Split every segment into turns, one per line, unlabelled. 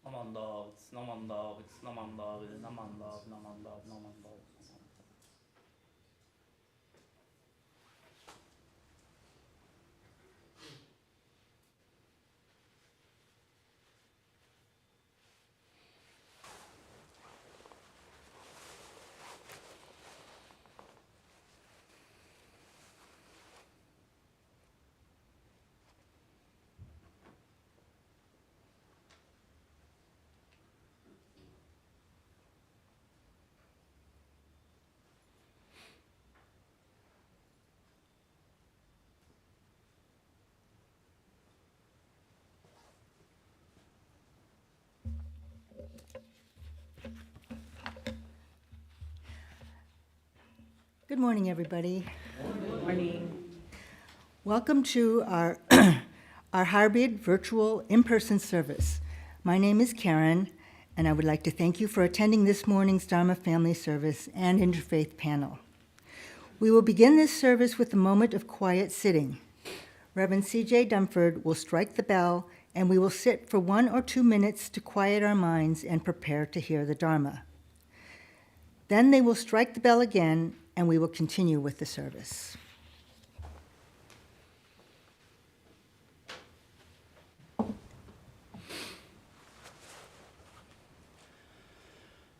Namandov, it's Namandov, it's Namandov, it's Namandov, Namandov, Namandov.
Good morning, everybody.
Good morning.
Welcome to our, our hybrid virtual in-person service. My name is Karen, and I would like to thank you for attending this morning's Dharma Family Service and Interfaith panel. We will begin this service with a moment of quiet sitting. Reverend C.J. Dumford will strike the bell, and we will sit for 1 or 2 minutes to quiet our minds and prepare to hear the Dharma. Then they will strike the bell again, and we will continue with the service.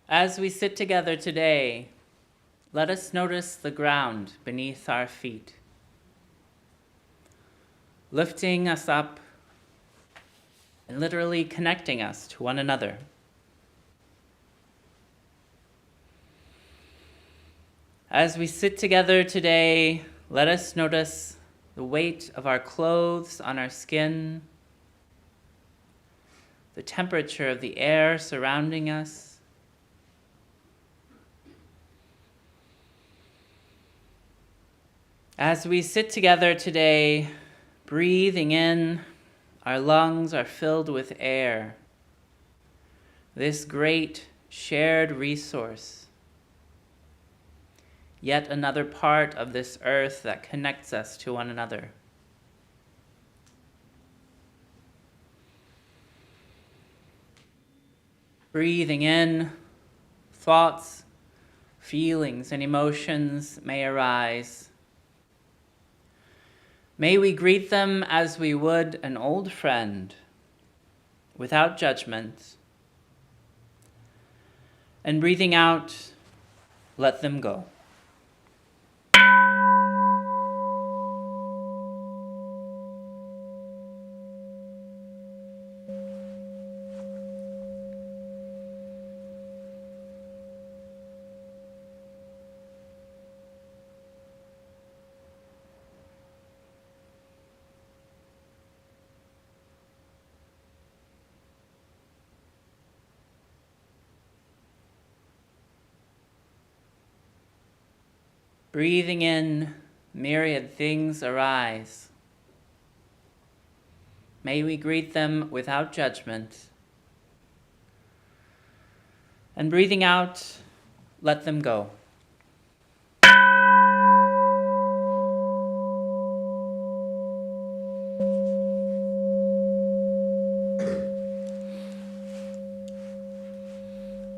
As we sit together today, let us notice the ground beneath our feet, lifting us up and literally connecting us to one another. As we sit together today, let us notice the weight of our clothes on our skin, the temperature of the air surrounding us. As we sit together today, breathing in, our lungs are filled with air, this great shared resource, yet another part of this earth that connects us to one another. Breathing in, thoughts, feelings, and emotions may arise. May we greet them as we would an old friend, without judgment. And breathing out, let them go. Breathing in, myriad things arise. May we greet them without judgment. And breathing out, let them go.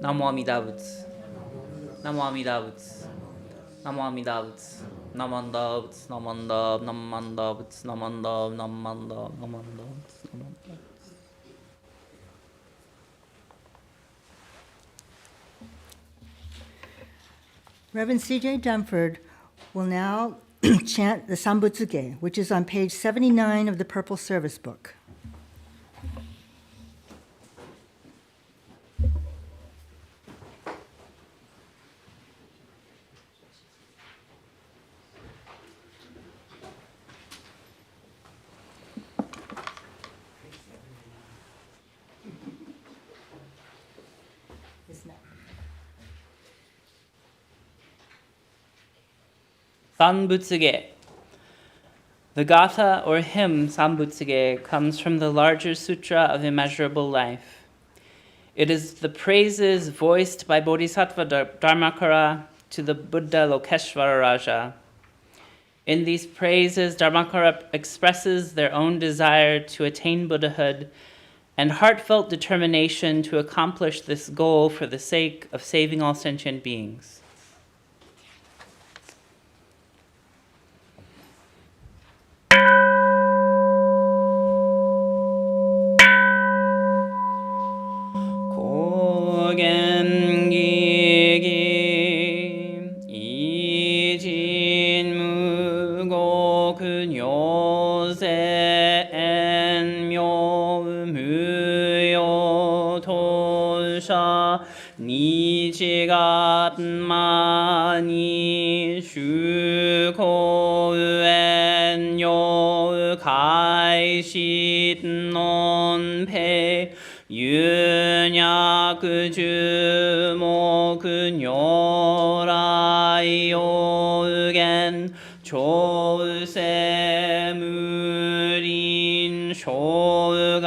Namo Amida Butsu. Namo Amida Butsu. Namo Amida Butsu. Namanda Butsu. Namanda Namanda Butsu. Namanda Namanda Namanda Butsu. Namanda.
Reverend C.J. Dunford will now chant the Sambutsuge, which is on page 79 of the Purple Service Book.
Sanbutsuge. The Gatha or hymn Sanbutsuge comes from the larger Sutra of Immeasurable Life. It is the praises voiced by Bodhisattva Dharmakara to the Buddha Lokeshvara Raja. In these praises, Dharmakara expresses their own desire to attain Buddhahood and heartfelt determination to accomplish this goal for the sake of saving all sentient beings. 니지갓마니 슈코엔 요가이시논페 윤야그주모그뇨라이오겐 조세무린 쇼가그다이온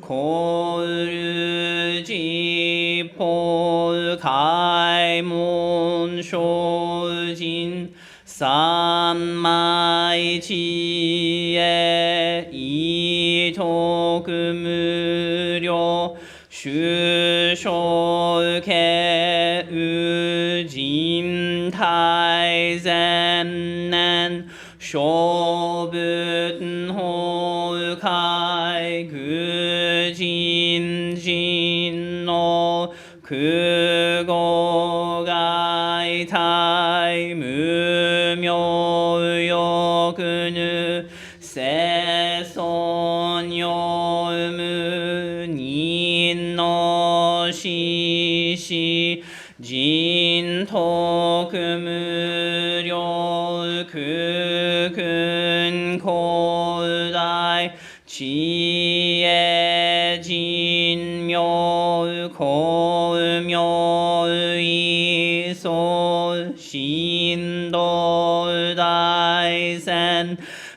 고르지폴 가이몬 쇼진 산마이지에 이토금무료 슈쇼케 우짐타이젠넨 쇼붓홀카이 그진진노 그고가이타이 무묘요 그느 세손요무 니노시시 진토금무료 그근고다이 지혜진묘 고묘이소 신도다이센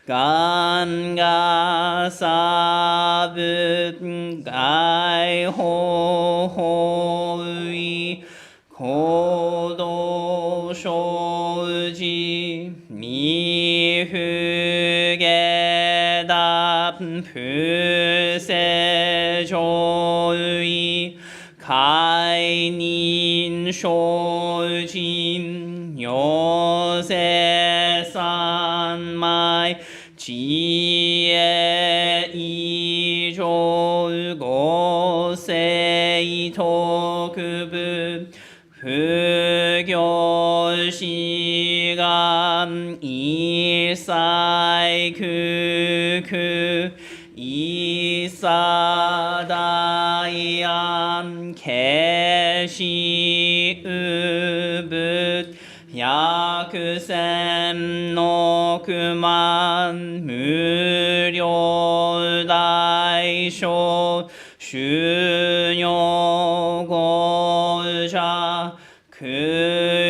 간가사붓 가이호호이 고도쇼지 미후게답 푸세조이 가인인쇼진 요세산마이 지혜 이졸고세이토급은 흑교시감 이사이 이사다이암 개시읍붓 야크셈 노크만 무료다이쇼 슈뇨고자 그요이사이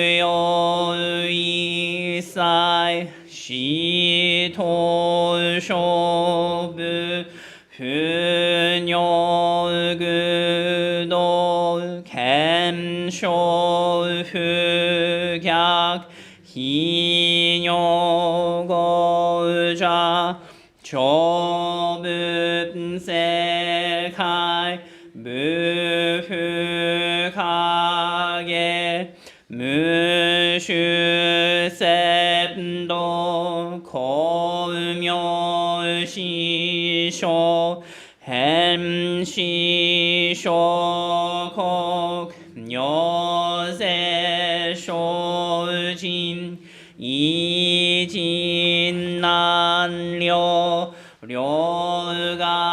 시토쇼부 훈요그도 갬쇼흑약 희뇨고자 조분세카이 무흑하게 무슈셉도 고묘시쇼 햄시쇼곡 요세쇼진 이진난료 료가사브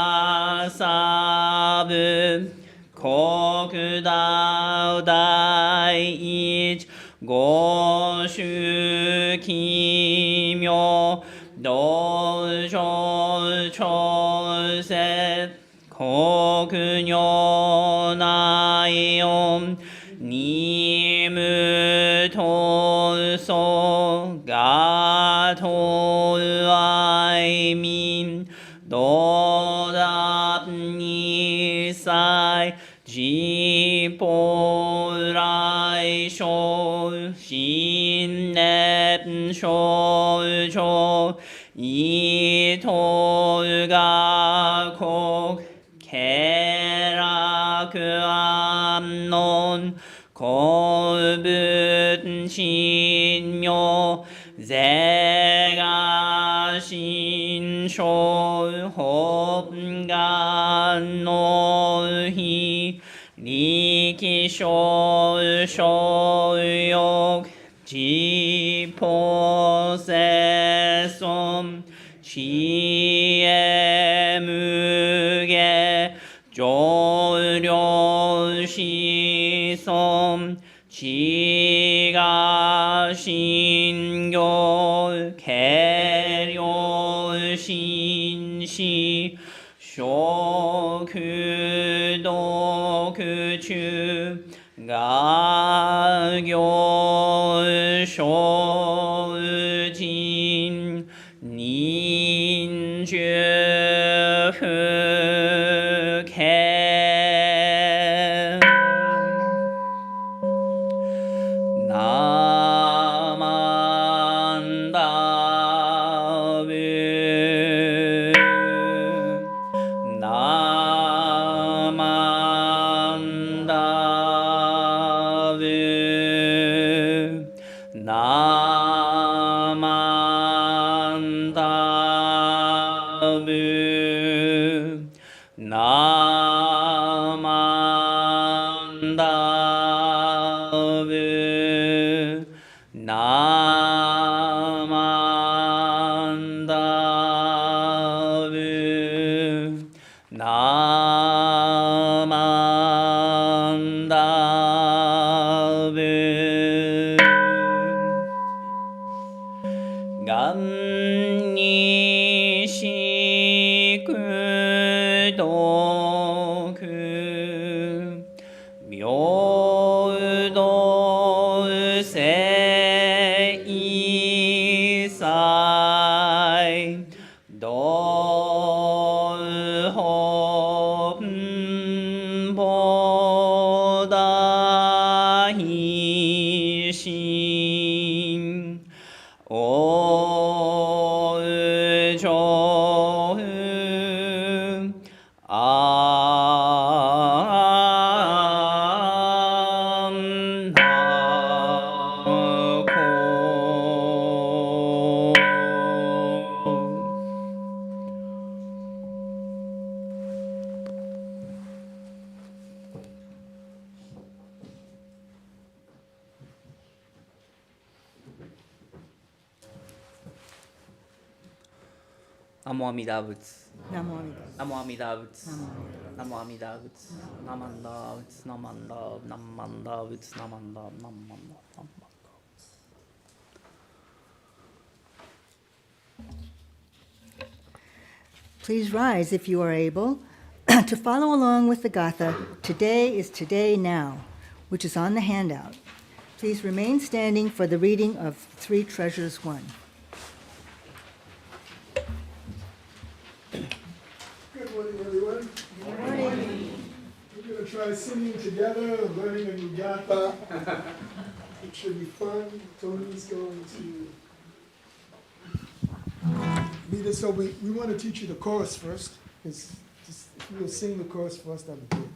고그다우다이이즈 고슈기묘 노조초셋 고그녀나이옴 니무토소 가토아이민 노답니사이 지포라이쇼 신nep쇼조 이톨가곡 게라그암논 고분신묘 제가신쇼 홉간노히 리키쇼쇼욕 지포세솜 지혜무게 조료시솜 지가신교 계료신시 쇼그도그추 가교쇼진 닌주흑해 나만다브 나만다브 보다 희심 오조음 암나고 나무아미다붓
나무아미다.
나무아미다붓 나무아미다붓 나만다붓 나만다 남만다붓 나만다 남만다 남만다.
Please rise if you are able to follow along with the Gatha, Today is Today Now, which is on the handout. Please remain standing for the reading of Three Treasures 1.
Good morning, everyone.
Good morning.
We're going to try singing together, learning a new gatha. It should be fun. Tony's going to lead us. So we want to teach you the chorus first. If you'll sing the chorus for us, that'd be good.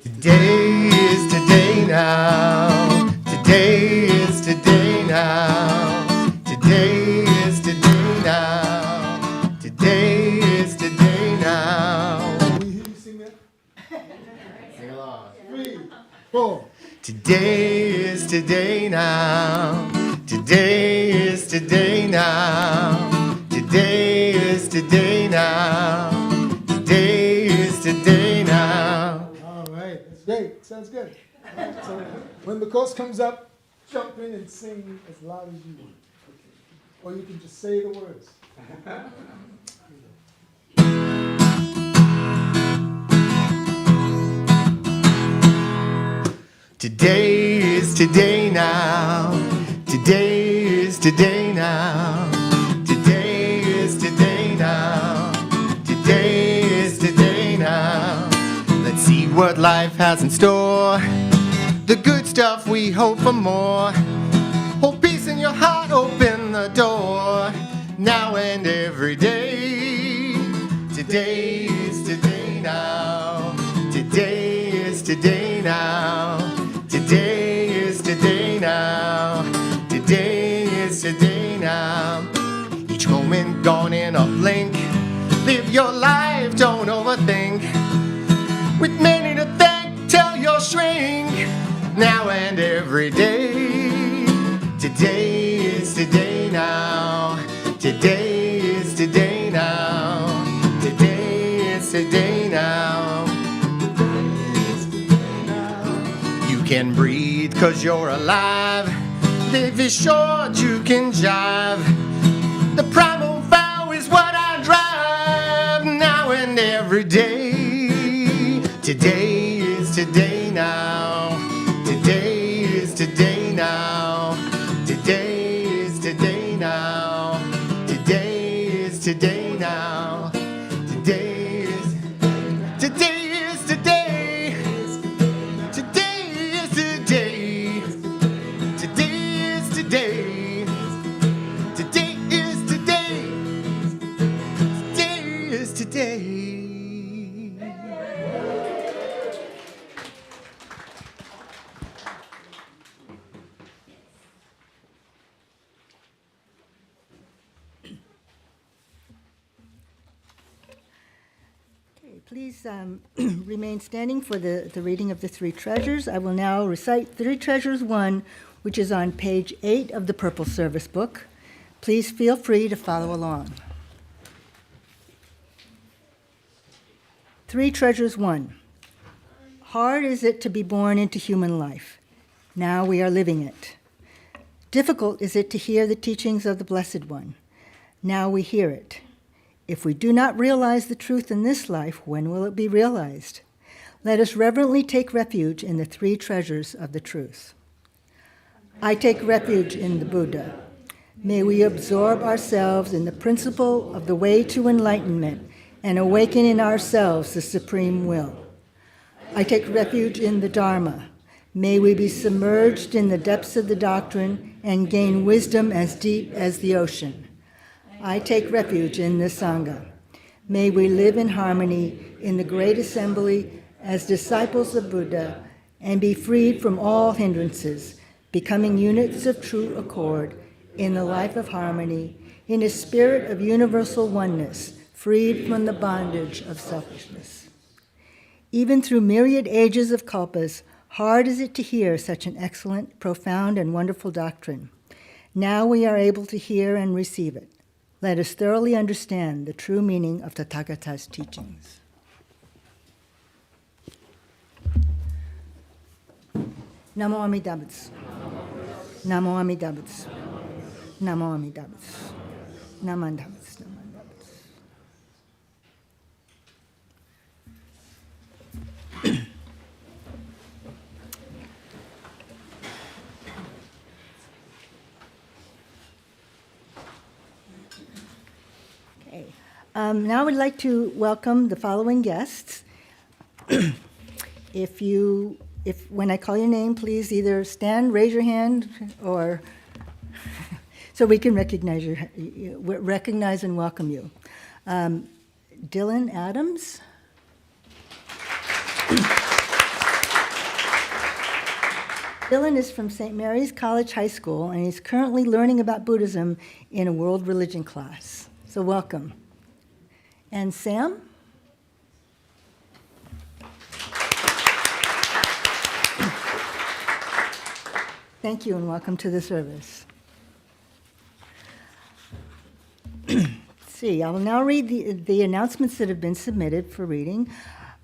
Today is today now. Today is today now. Today is today now. Today is today now.
Can we hear you sing that?
Sing along.
3, 4.
Today is today now. Today is today now. Today is today now. Today is today now.
All right, that's great. Sounds good. All right, so when the chorus comes up, jump in and sing as loud as you want. Okay. Or you can just say the words.
Today is today now. Today is today now. Today is today now. Today is today now. Let's see what life has in store. The good stuff, we hope for more. Hold peace in your heart, open the door. Now and every day. Today is today now. Today is today now. Today is today now. Today is today now. Each moment gone in a blink. Live your life, don't overthink. With many to thank, tell your shrink. Now and every day. Today is today now. Today is today now. Today is today now. You can breathe 'cause you're alive. Life is short, you can jive. The primal vow is what I drive. Now and every day. Today is today now. Today is today now. Today is today now. Today is today now. Today is today is today. Today is today. Today is today. Today is today. Today is today.
Okay, please remain standing for the reading of the Three Treasures. I will now recite Three Treasures 1, which is on page 8 of the Purple Service Book. Please feel free to follow along. Three Treasures 1. Hard is it to be born into human life. Now we are living it. Difficult is it to hear the teachings of the Blessed One. Now we hear it. If we do not realize the truth in this life, when will it be realized? Let us reverently take refuge in the three treasures of the truth. I take refuge in the Buddha. May we absorb ourselves in the principle of the way to enlightenment and awaken in ourselves the supreme will. I take refuge in the Dharma. May we be submerged in the depths of the doctrine and gain wisdom as deep as the ocean. I take refuge in the Sangha. May we live in harmony in the great assembly as disciples of Buddha and be freed from all hindrances, becoming units of true accord in the life of harmony, in a spirit of universal oneness, freed from the bondage of selfishness. Even through myriad ages of kalpas, hard is it to hear such an excellent, profound, and wonderful doctrine. Now we are able to hear and receive it. Let us thoroughly understand the true meaning of Tathagata's teachings. Namo Amida Butsu. Namo Amida Butsu. Namo Amida Butsu. Namo Amida Butsu. Okay. Now I would like to welcome the following guests. If when I call your name, please either stand, raise your hand, or so we can recognize and welcome you. Dylan Adams. Dylan is from St. Mary's College High School, and he's currently learning about Buddhism in a world religion class. So welcome. And Sam? Thank you and welcome to the service. Let's see, I will now read the announcements that have been submitted for reading.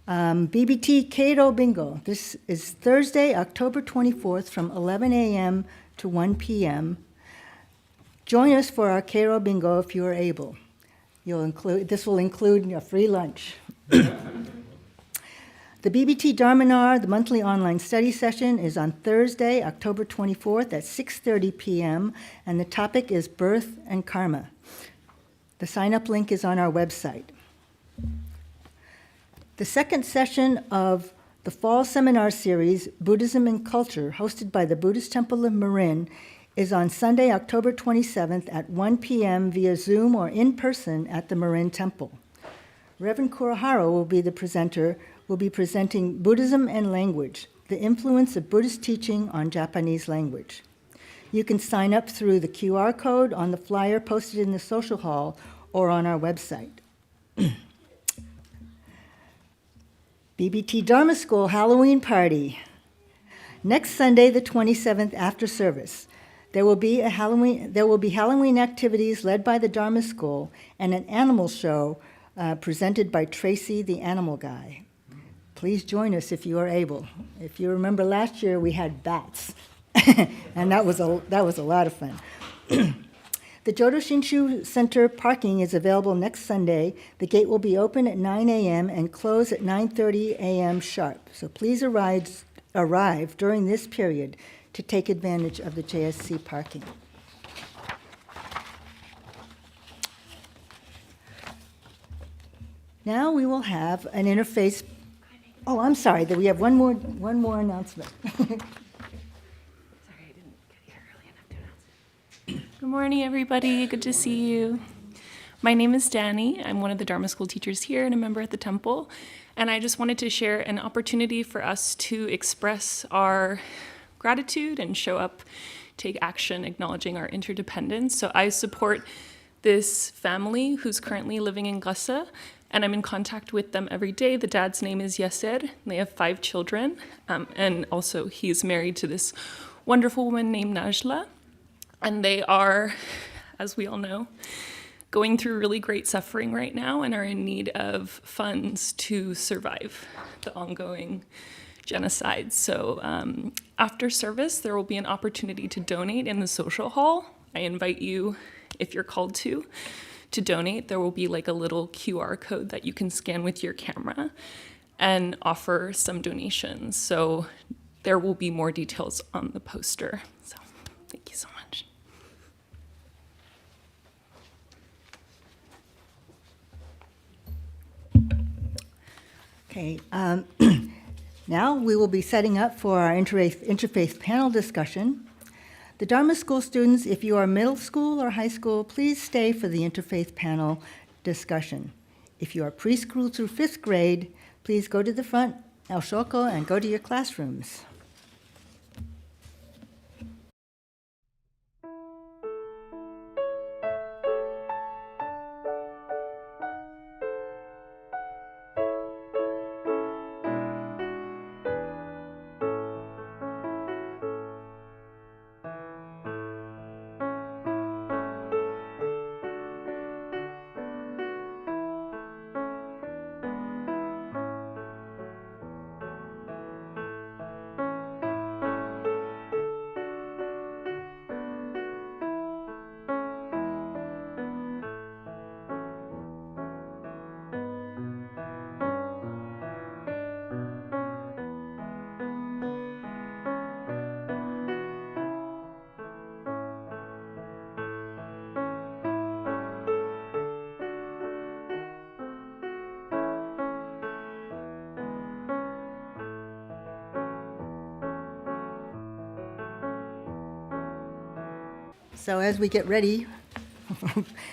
BBT Cato Bingo. This is Thursday, October 24th from 11 a.m. to 1 p.m. Join us for our Cato Bingo if you are able. This will include a free lunch. The BBT Dharmanar, the monthly online study session, is on Thursday, October 24th at 6:30 p.m., and the topic is birth and karma. The sign-up link is on our website. The second session of the fall seminar series, Buddhism and Culture, hosted by the Buddhist Temple of Marin, is on Sunday, October 27th at 1 p.m. via Zoom or in person at the Marin Temple. Reverend Kurahara will be presenting Buddhism and Language, the influence of Buddhist teaching on Japanese language. You can sign up through the QR code on the flyer posted in the social hall or on our website. BBT Dharma School Halloween Party. Next Sunday, the 27th, after service, there will be Halloween activities led by the Dharma School and an animal show presented by Tracy the Animal Guy. Please join us if you are able. If you remember last year, we had bats, and that was a lot of fun. The Jodo Shinshu Center parking is available next Sunday. The gate will be open at 9 a.m. and close at 9:30 a.m. sharp. So please arrive during this period to take advantage of the JSC parking. Now we will have an interface. Oh, I'm sorry, that we have one more announcement.
Good morning, everybody. Good to see you. My name is Danny. I'm one of the Dharma School teachers here and a member at the temple. And I just wanted to share an opportunity for us to express our gratitude and show up, take action, acknowledging our interdependence. So I support this family who's currently living in Gaza, and I'm in contact with them every day. The dad's name is Yasser, and they have 5 children. And also he's married to this wonderful woman named Najla. And they are, as we all know, going through really great suffering right now and are in need of funds to survive the ongoing genocide. So after service, there will be an opportunity to donate in the social hall. I invite you, if you're called to donate. There will be like a little QR code that you can scan with your camera and offer some donations. So there will be more details on the poster. So thank you so much.
Okay, now we will be setting up for our interfaith panel discussion. The Dharma School students, if you are middle school or high school, please stay for the interfaith panel discussion. If you are preschool through 5th grade, please go to the front, El Shoko, and go to your classrooms. So as we get ready,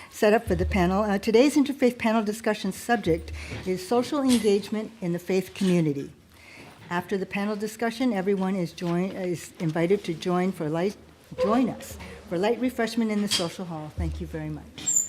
set up for the panel, today's interfaith panel discussion subject is social engagement in the faith community. After the panel discussion, everyone is invited to join us for light refreshment in the social hall. Thank you very much.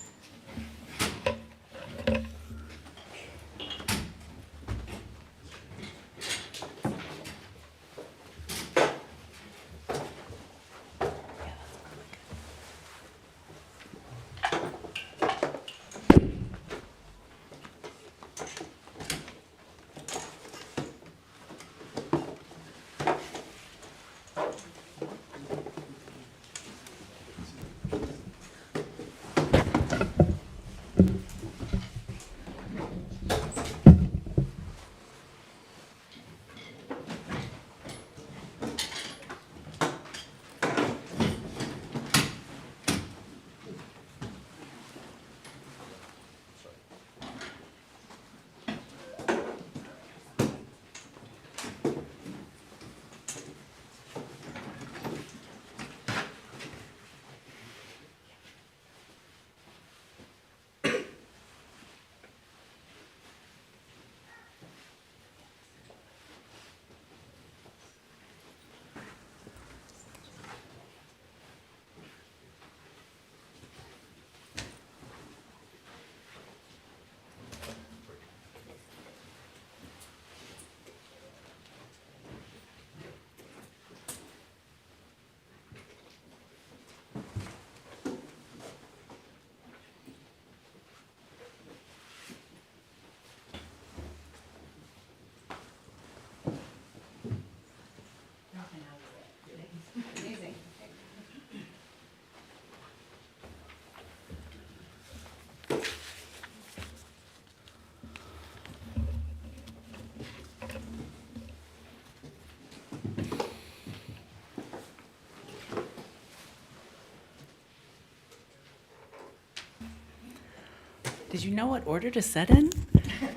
Did you know what order to set in?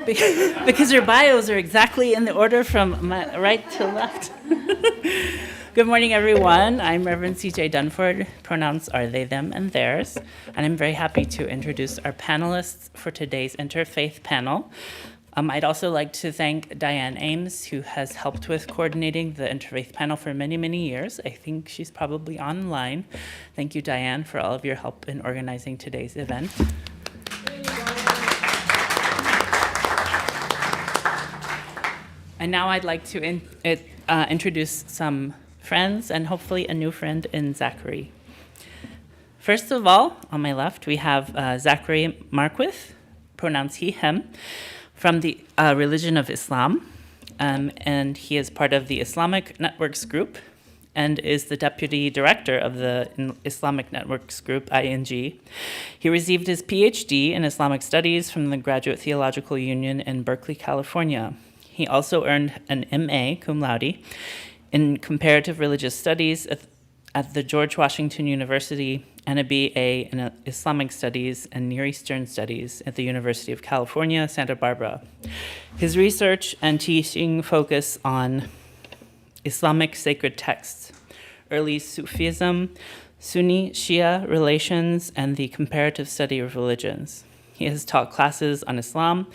Because your bios are exactly in the order from my right to left. Good morning, everyone. I'm Reverend C.J. Dunford. Pronouns are they, them, and theirs. And I'm very happy to introduce our panelists for today's interfaith panel. I'd also like to thank Diane Ames, who has helped with coordinating the interfaith panel for many, many years. I think she's probably online. Thank you, Diane, for all of your help in organizing today's event. And now I'd like to introduce some friends and hopefully a new friend in Zachary. First of all, on my left, we have Zachary Marquith, pronouns he, him, from the religion of Islam. And he is part of the Islamic Networks Group and is the deputy director of the Islamic Networks Group, ING. He received his PhD in Islamic Studies from the Graduate Theological Union in Berkeley, California. He also earned an MA cum laude in Comparative Religious Studies at the George Washington University and a BA in Islamic Studies and Near Eastern Studies at the University of California, Santa Barbara. His research and teaching focus on Islamic sacred texts, early Sufism, Sunni Shia relations, and the comparative study of religions. He has taught classes on Islam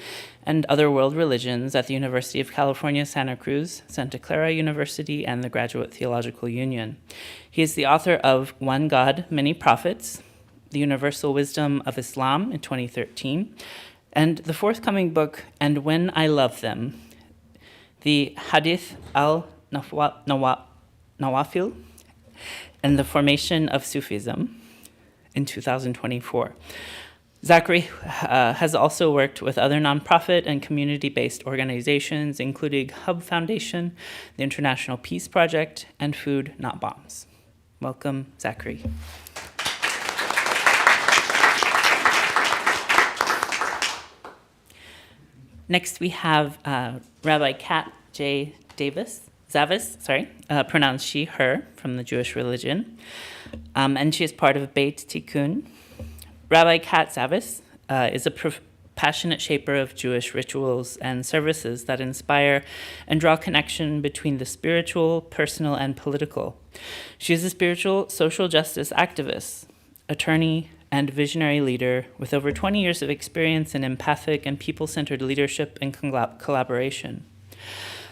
and other world religions at the University of California, Santa Cruz, Santa Clara University, and the Graduate Theological Union. He is the author of One God, Many Prophets, The Universal Wisdom of Islam in 2013, and the forthcoming book, And When I Love Them, the Hadith al-Nawafil, and the Formation of Sufism in 2024. Zachary has also worked with other nonprofit and community-based organizations, including Hub Foundation, the International Peace Project, and Food Not Bombs. Welcome, Zachary. Next, we have Rabbi Kat J. Zavis, pronounced she, her, from the Jewish religion, and she is part of Beit Tikkun. Rabbi Kat Zavis is a passionate shaper of Jewish rituals and services that inspire and draw connection between the spiritual, personal, and political. She is a spiritual social justice activist, attorney, and visionary leader with over 20 years of experience in empathic and people-centered leadership and collaboration.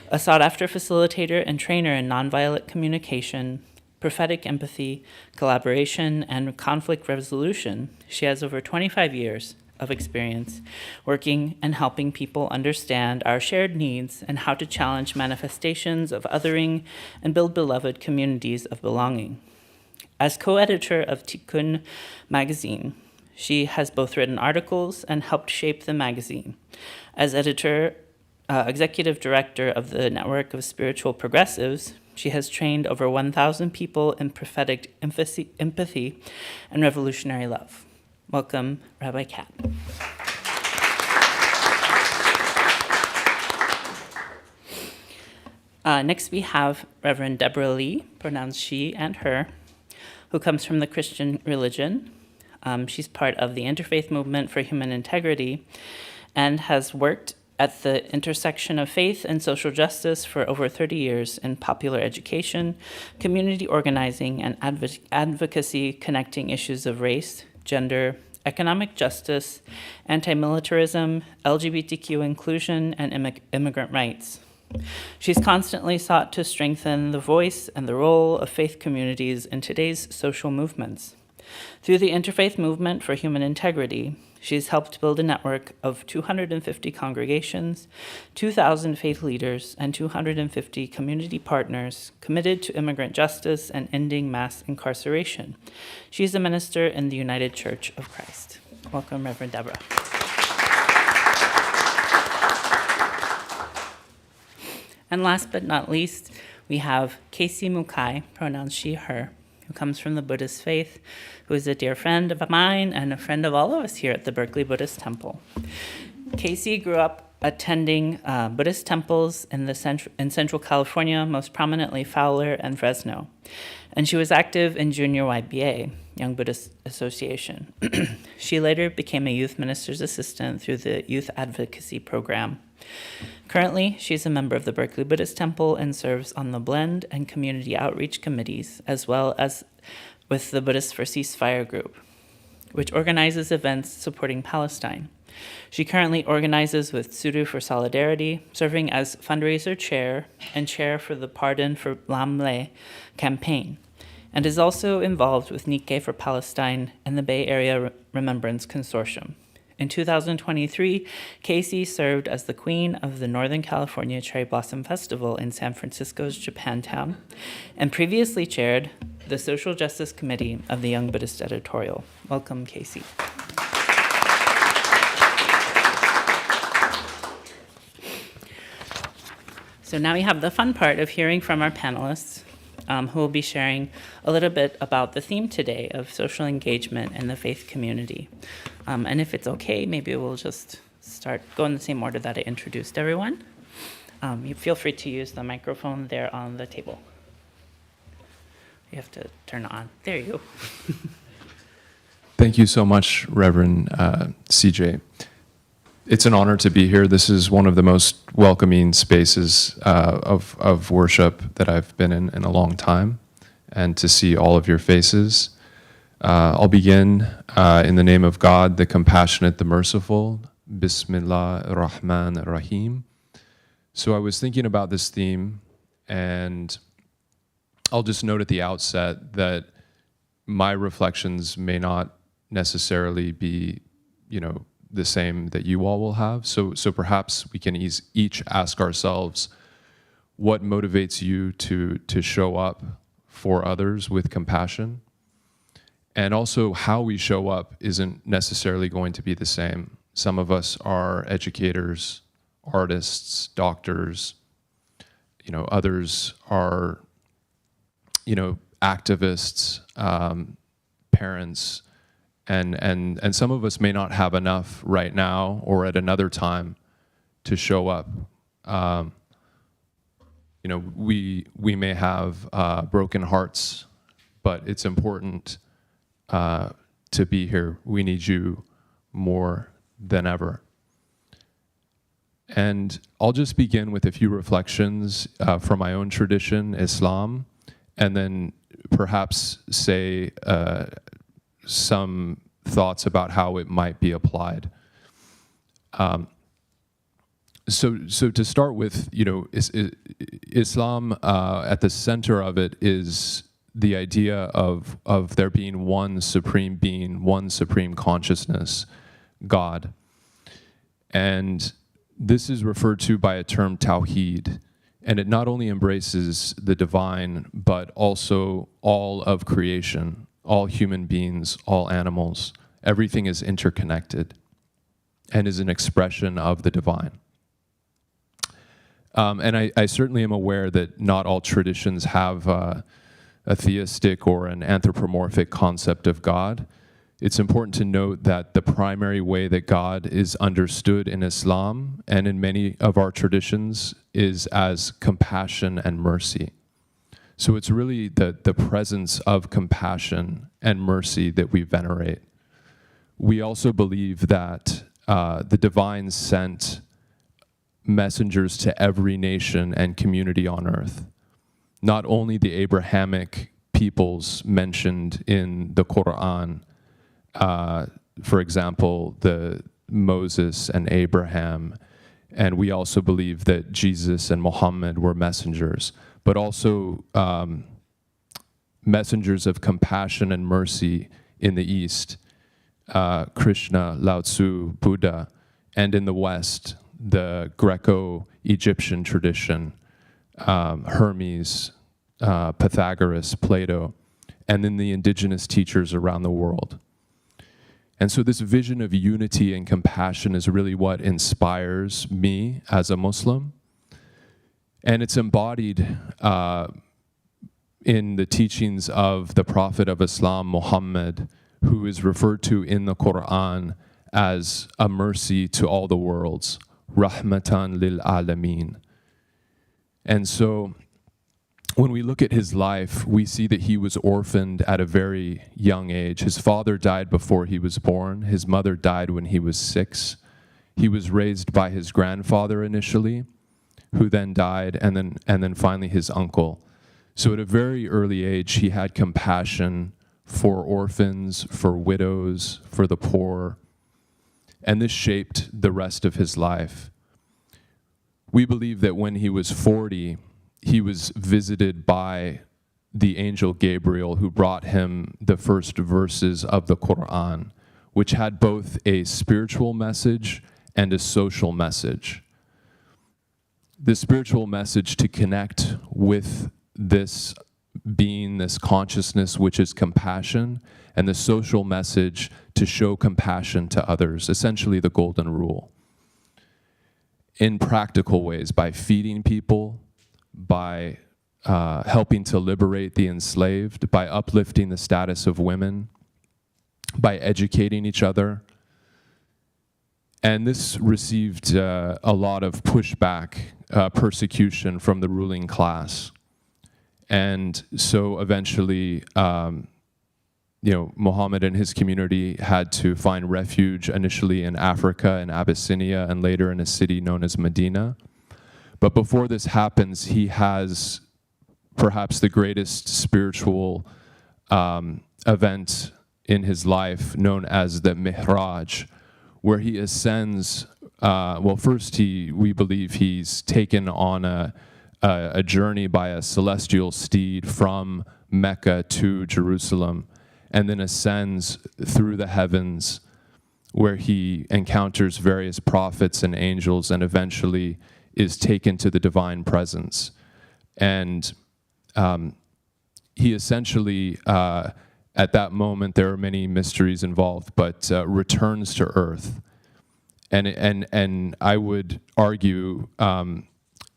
A sought-after facilitator and trainer in nonviolent communication, prophetic empathy, collaboration, and conflict resolution, she has over 25 years of experience working and helping people understand our shared needs and how to challenge manifestations of othering and build beloved communities of belonging. As co-editor of Tikkun magazine, she has both written articles and helped shape the magazine. As executive director of the Network of Spiritual Progressives, she has trained over 1,000 people in prophetic empathy and revolutionary love. Welcome, Rabbi Kat. Next, we have Reverend Deborah Lee, pronounced she and her, who comes from the Christian religion. She's part of the Interfaith Movement for Human Integrity and has worked at the intersection of faith and social justice for over 30 years in popular education, community organizing, and advocacy connecting issues of race, gender, economic justice, anti-militarism, LGBTQ inclusion, and immigrant rights. She's constantly sought to strengthen the voice and the role of faith communities in today's social movements. Through the Interfaith Movement for Human Integrity, she's helped build a network of 250 congregations, 2,000 faith leaders, and 250 community partners committed to immigrant justice and ending mass incarceration. She's a minister in the United Church of Christ. Welcome, Reverend Deborah. And last but not least, we have Casey Mukai, pronouns she, her, who comes from the Buddhist faith, who is a dear friend of mine and a friend of all of us here at the Berkeley Buddhist Temple. Casey grew up attending Buddhist temples in Central California, most prominently Fowler and Fresno. And she was active in Junior YBA, Young Buddhist Association. She later became a youth minister's assistant through the Youth Advocacy Program. Currently, she's a member of the Berkeley Buddhist Temple and serves on the Blend and Community Outreach Committees, as well as with the Buddhists for Ceasefire group, which organizes events supporting Palestine. She currently organizes with Sudu for Solidarity, serving as fundraiser chair and chair for the Pardon for Lamle campaign, and is also involved with Nikkei for Palestine and the Bay Area Remembrance Consortium. In 2023, Casey served as the queen of the Northern California Cherry Blossom Festival in San Francisco's Japantown, and previously chaired the Social Justice Committee of the Young Buddhist Editorial. Welcome, Casey. So now we have the fun part of hearing from our panelists, who will be sharing a little bit about the theme today of social engagement in the faith community. And if it's okay, maybe we'll just go in the same order that I introduced everyone. You feel free to use the microphone there on the table. You have to turn it on. There you go.
Thank you so much, Reverend CJ. It's an honor to be here. This is one of the most welcoming spaces of worship that I've been in a long time, and to see all of your faces. I'll begin in the name of God, the compassionate, the merciful. Bismillah ar-Rahman ar-Rahim. So I was thinking about this theme, and I'll just note at the outset that my reflections may not necessarily be, the same that you all will have. So perhaps we can each ask ourselves, what motivates you to show up for others with compassion? And also, how we show up isn't necessarily going to be the same. Some of us are educators, artists, doctors. Others are, activists, parents, and some of us may not have enough right now or at another time to show up. We may have broken hearts, but it's important to be here. We need you more than ever. And I'll just begin with a few reflections from my own tradition, Islam, and then perhaps say some thoughts about how it might be applied. So to start with, Islam, at the center of it is the idea of there being one supreme being, one supreme consciousness, God. And this is referred to by a term tawheed, and it not only embraces the divine, but also all of creation, all human beings, all animals. Everything is interconnected and is an expression of the divine. And I certainly am aware that not all traditions have a theistic or an anthropomorphic concept of God. It's important to note that the primary way that God is understood in Islam and in many of our traditions is as compassion and mercy. So it's really the presence of compassion and mercy that we venerate. We also believe that the divine sent messengers to every nation and community on earth. Not only the Abrahamic peoples mentioned in the Quran, for example, the Moses and Abraham, and we also believe that Jesus and Muhammad were messengers, but also messengers of compassion and mercy in the East, Krishna, Lao Tzu, Buddha, and in the West, the Greco-Egyptian tradition, Hermes, Pythagoras, Plato, and then the indigenous teachers around the world. And so this vision of unity and compassion is really what inspires me as a Muslim. And it's embodied in the teachings of the Prophet of Islam, Muhammad, who is referred to in the Quran as a mercy to all the worlds, Rahmatan lil Alameen. And so when we look at his life, we see that he was orphaned at a very young age. His father died before he was born. His mother died when he was 6. He was raised by his grandfather initially, who then died, and then finally his uncle. So at a very early age, he had compassion for orphans, for widows, for the poor, and this shaped the rest of his life. We believe that when he was 40, he was visited by the angel Gabriel, who brought him the first verses of the Quran, which had both a spiritual message and a social message. The spiritual message to connect with this being, this consciousness, which is compassion, and the social message to show compassion to others, essentially the golden rule. In practical ways, by feeding people, by helping to liberate the enslaved, by uplifting the status of women, by educating each other. And this received a lot of pushback, persecution from the ruling class. And so eventually, Muhammad and his community had to find refuge initially in Africa, in Abyssinia, and later in a city known as Medina. But before this happens, he has perhaps the greatest spiritual event in his life, known as the Mihraj, where he ascends. First we believe he's taken on a journey by a celestial steed from Mecca to Jerusalem, and then ascends through the heavens, where he encounters various prophets and angels, and eventually is taken to the divine presence. And he essentially, at that moment, there are many mysteries involved, but returns to earth. And I would argue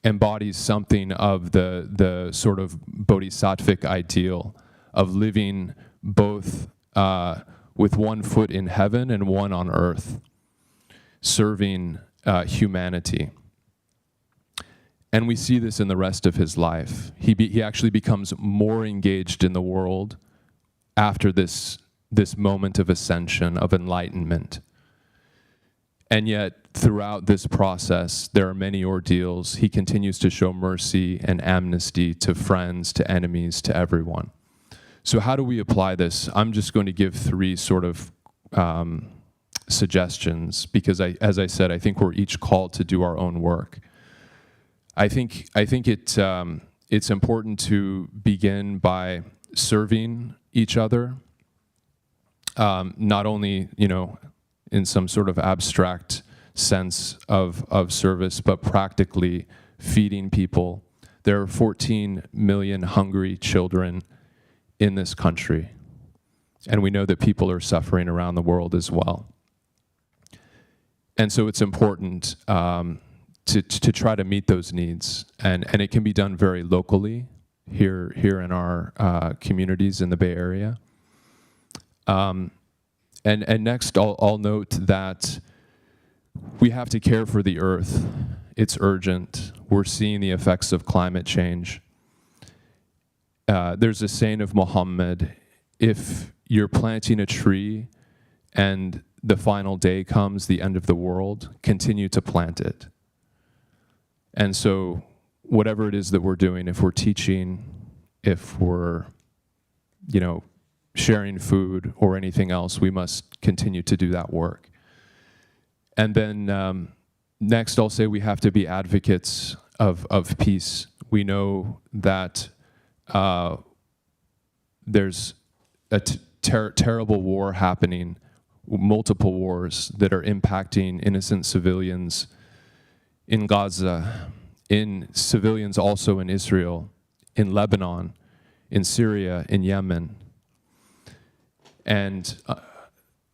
embodies something of the sort of bodhisattvic ideal of living both with one foot in heaven and one on earth, serving humanity. And we see this in the rest of his life. He actually becomes more engaged in the world after this moment of ascension, of enlightenment. And yet, throughout this process, there are many ordeals. He continues to show mercy and amnesty to friends, to enemies, to everyone. So how do we apply this? I'm just going to give three sort of suggestions, because as I said, I think we're each called to do our own work. I think it's important to begin by serving each other, not only, in some sort of abstract sense of service, but practically feeding people. There are 14 million hungry children in this country, and we know that people are suffering around the world as well. And so it's important to try to meet those needs, and it can be done very locally here in our communities in the Bay Area. And next, I'll note that we have to care for the earth. It's urgent. We're seeing the effects of climate change. There's a saying of Muhammad: if you're planting a tree and the final day comes, the end of the world, continue to plant it. And so whatever it is that we're doing, if we're teaching, if we're, sharing food or anything else, we must continue to do that work. And then next, I'll say we have to be advocates of peace. We know that there's a terrible war happening, multiple wars that are impacting innocent civilians in Gaza, in civilians also in Israel, in Lebanon, in Syria, in Yemen. And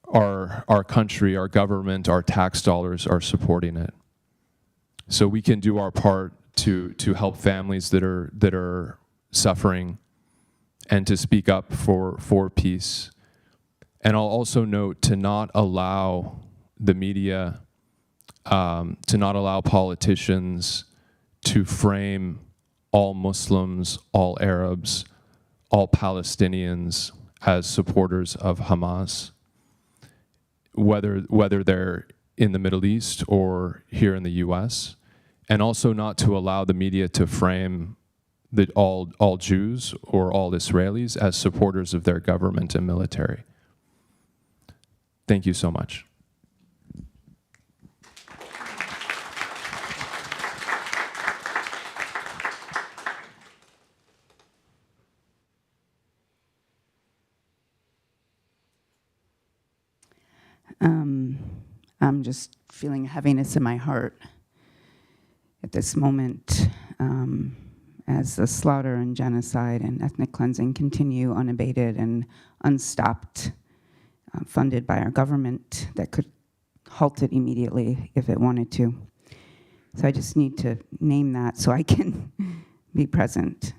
our country, our government, our tax dollars are supporting it. So we can do our part to help families that are suffering, and to speak up for peace. And I'll also note to not allow the media, to not allow politicians to frame all Muslims, all Arabs, all Palestinians as supporters of Hamas, whether they're in the Middle East or here in the US, and also not to allow the media to frame all Jews or all Israelis as supporters of their government and military. Thank you so much.
I'm just feeling heaviness in my heart at this moment, as the slaughter and genocide and ethnic cleansing continue unabated and unstopped, funded by our government that could halt it immediately if it wanted to. So I just need to name that so I can be present.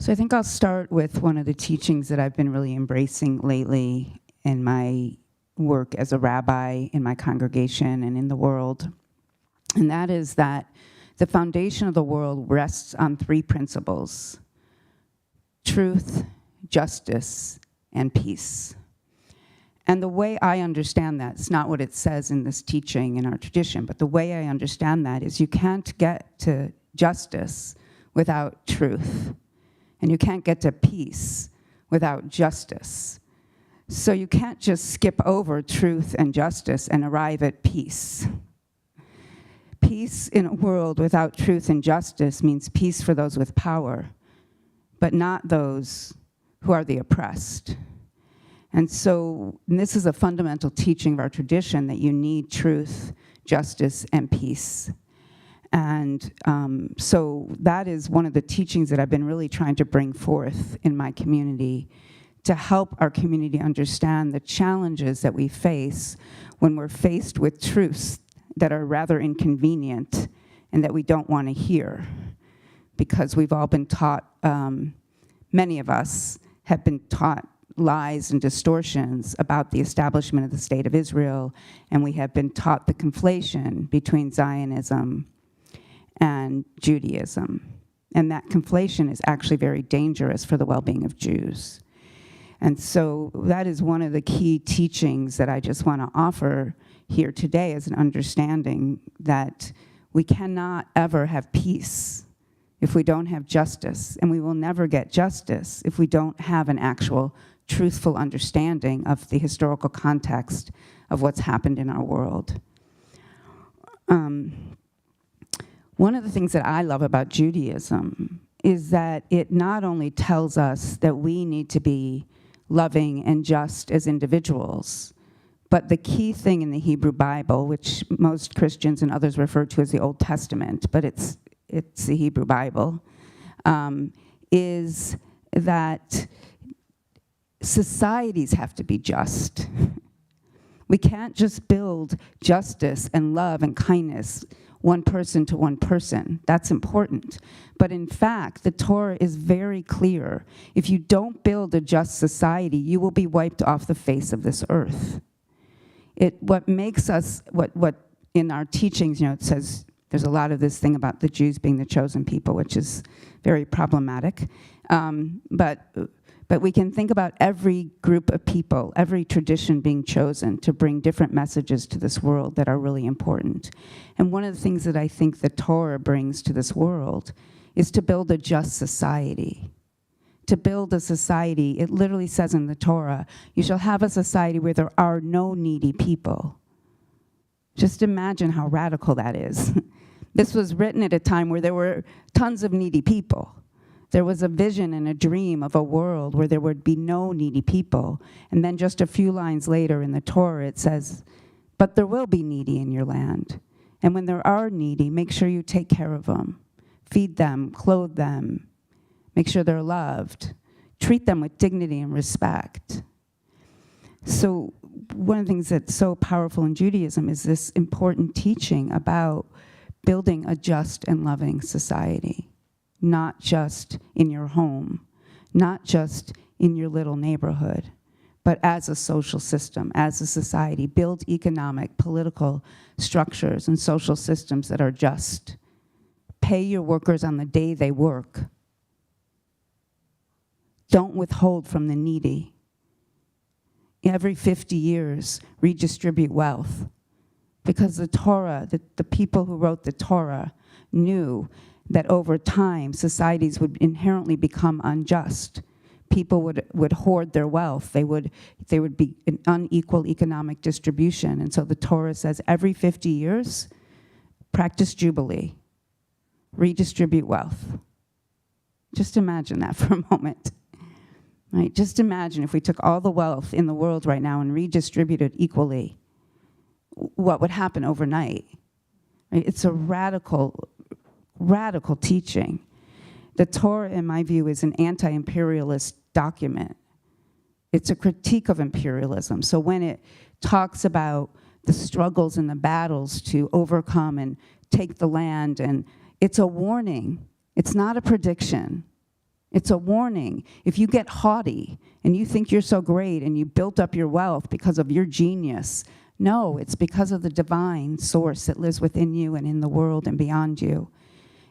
So I think I'll start with one of the teachings that I've been really embracing lately in my work as a rabbi in my congregation and in the world. And that is that The foundation of the world rests on 3 principles: truth, justice, and peace. And the way I understand that, it's not what it says in this teaching in our tradition, but the way I understand that is you can't get to justice without truth, and you can't get to peace without justice. So you can't just skip over truth and justice and arrive at peace. Peace in a world without truth and justice means peace for those with power, but not those who are the oppressed. And so this is a fundamental teaching of our tradition, that you need truth, justice, and peace. And so that is one of the teachings that I've been really trying to bring forth in my community, to help our community understand the challenges that we face when we're faced with truths that are rather inconvenient and that we don't want to hear. Because we've all been taught, many of us have been taught lies and distortions about the establishment of the State of Israel, and we have been taught the conflation between Zionism and Judaism. And that conflation is actually very dangerous for the well-being of Jews. And so that is one of the key teachings that I just want to offer here today, as an understanding that we cannot ever have peace if we don't have justice, and we will never get justice if we don't have an actual truthful understanding of the historical context of what's happened in our world. One of the things that I love about Judaism is that it not only tells us that we need to be loving and just as individuals, but the key thing in the Hebrew Bible, which most Christians and others refer to as the Old Testament, but it's the Hebrew Bible, is that societies have to be just. We can't just build justice and love and kindness one person to one person. That's important. But in fact, the Torah is very clear. If you don't build a just society, you will be wiped off the face of this earth. What makes us, what in our teachings, it says, there's a lot of this thing about the Jews being the chosen people, which is very problematic. But we can think about every group of people, every tradition being chosen to bring different messages to this world that are really important. And one of the things that I think the Torah brings to this world is to build a just society. To build a society, it literally says in the Torah, you shall have a society where there are no needy people. Just imagine how radical that is. This was written at a time where there were tons of needy people. There was a vision and a dream of a world where there would be no needy people. And then just a few lines later in the Torah, it says, but there will be needy in your land. And when there are needy, make sure you take care of them. Feed them, clothe them, make sure they're loved. Treat them with dignity and respect. So one of the things that's so powerful in Judaism is this important teaching about building a just and loving society. Not just in your home, not just in your little neighborhood, but as a social system, as a society. Build economic, political structures and social systems that are just. Pay your workers on the day they work. Don't withhold from the needy. Every 50 years, redistribute wealth. Because the Torah, the people who wrote the Torah knew that over time, societies would inherently become unjust. People would hoard their wealth. There would be an unequal economic distribution. And so the Torah says every 50 years, practice Jubilee, redistribute wealth. Just imagine that for a moment. Right? Just imagine if we took all the wealth in the world right now and redistributed equally, what would happen overnight? Right? It's a radical teaching. The Torah, in my view, is an anti-imperialist document. It's a critique of imperialism. So when it talks about the struggles and the battles to overcome and take the land, and it's a warning. It's not a prediction. It's a warning. If you get haughty and you think you're so great and you built up your wealth because of your genius, no, it's because of the divine source that lives within you and in the world and beyond you.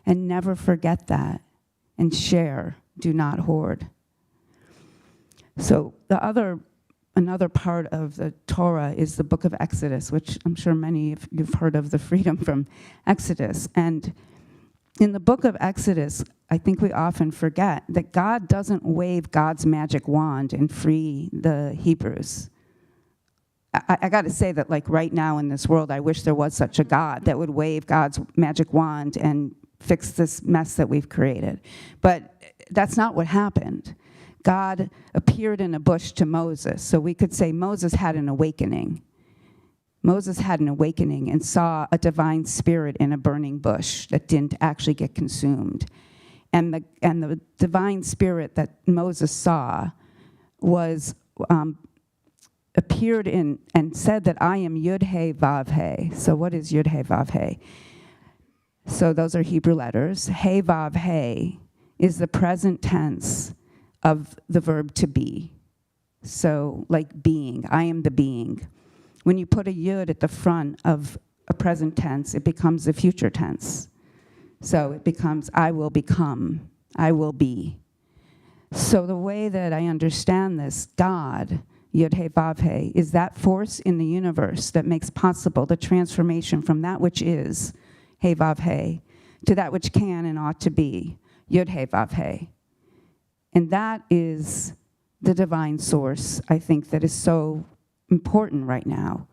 And never forget that. And share, do not hoard. So another part of the Torah is the book of Exodus, which I'm sure many of you've heard of, the freedom from Exodus. And in the book of Exodus, I think we often forget that God doesn't wave God's magic wand and free the Hebrews. I got to say that, like, right now in this world, I wish there was such a God that would wave God's magic wand and fix this mess that we've created. But that's not what happened. God appeared in a bush to Moses. So we could say Moses had an awakening. Moses had an awakening and saw a divine spirit in a burning bush that didn't actually get consumed. And the divine spirit that Moses saw was appeared in and said that I am Yud-He Vav-He. So what is Yud-He Vav-He? So those are Hebrew letters. He Vav-He is the present tense of the verb to be. So like being, I am the being. When you put a Yud at the front of a present tense, it becomes the future tense. So it becomes I will become, I will be. So the way that I understand this, God, Yud-He Vav-He, is that force in the universe that makes possible the transformation from that which is, He Vav-He, to that which can and ought to be, Yud-He Vav-He. And that is the divine source, I think, that is so important right now.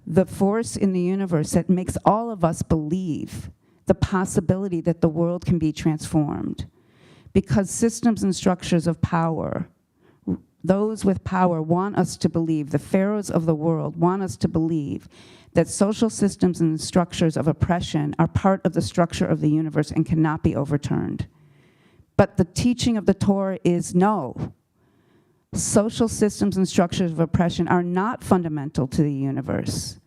The force in the universe that makes all of us believe the possibility that the world can be transformed. Because systems and structures of power, those with power want us to believe, the pharaohs of the world want us to believe that social systems and structures of oppression are part of the structure of the universe and cannot be overturned. But the teaching of the Torah is no. Social systems and structures of oppression are not fundamental to the universe.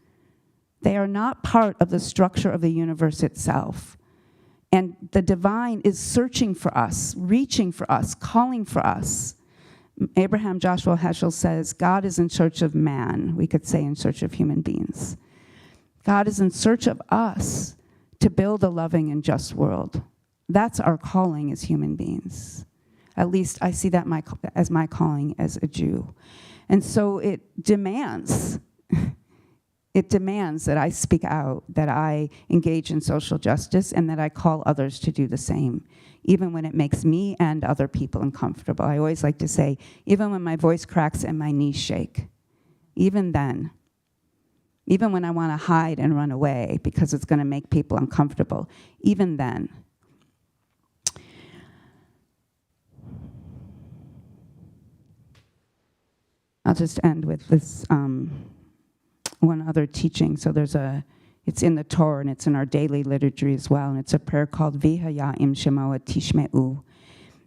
They are not part of the structure of the universe itself. And the divine is searching for us, reaching for us, calling for us. Abraham Joshua Heschel says, God is in search of man. We could say in search of human beings. God is in search of us to build a loving and just world. That's our calling as human beings. At least I see that as my calling as a Jew. And so it demands that I speak out, that I engage in social justice, and that I call others to do the same, even when it makes me and other people uncomfortable. I always like to say, even when my voice cracks and my knees shake, even then, even when I want to hide and run away because it's going to make people uncomfortable, even then. I'll just end with this one other teaching. So it's in the Torah and it's in our daily liturgy as well, and it's a prayer called Vihaya im Shemoa Tishme'u.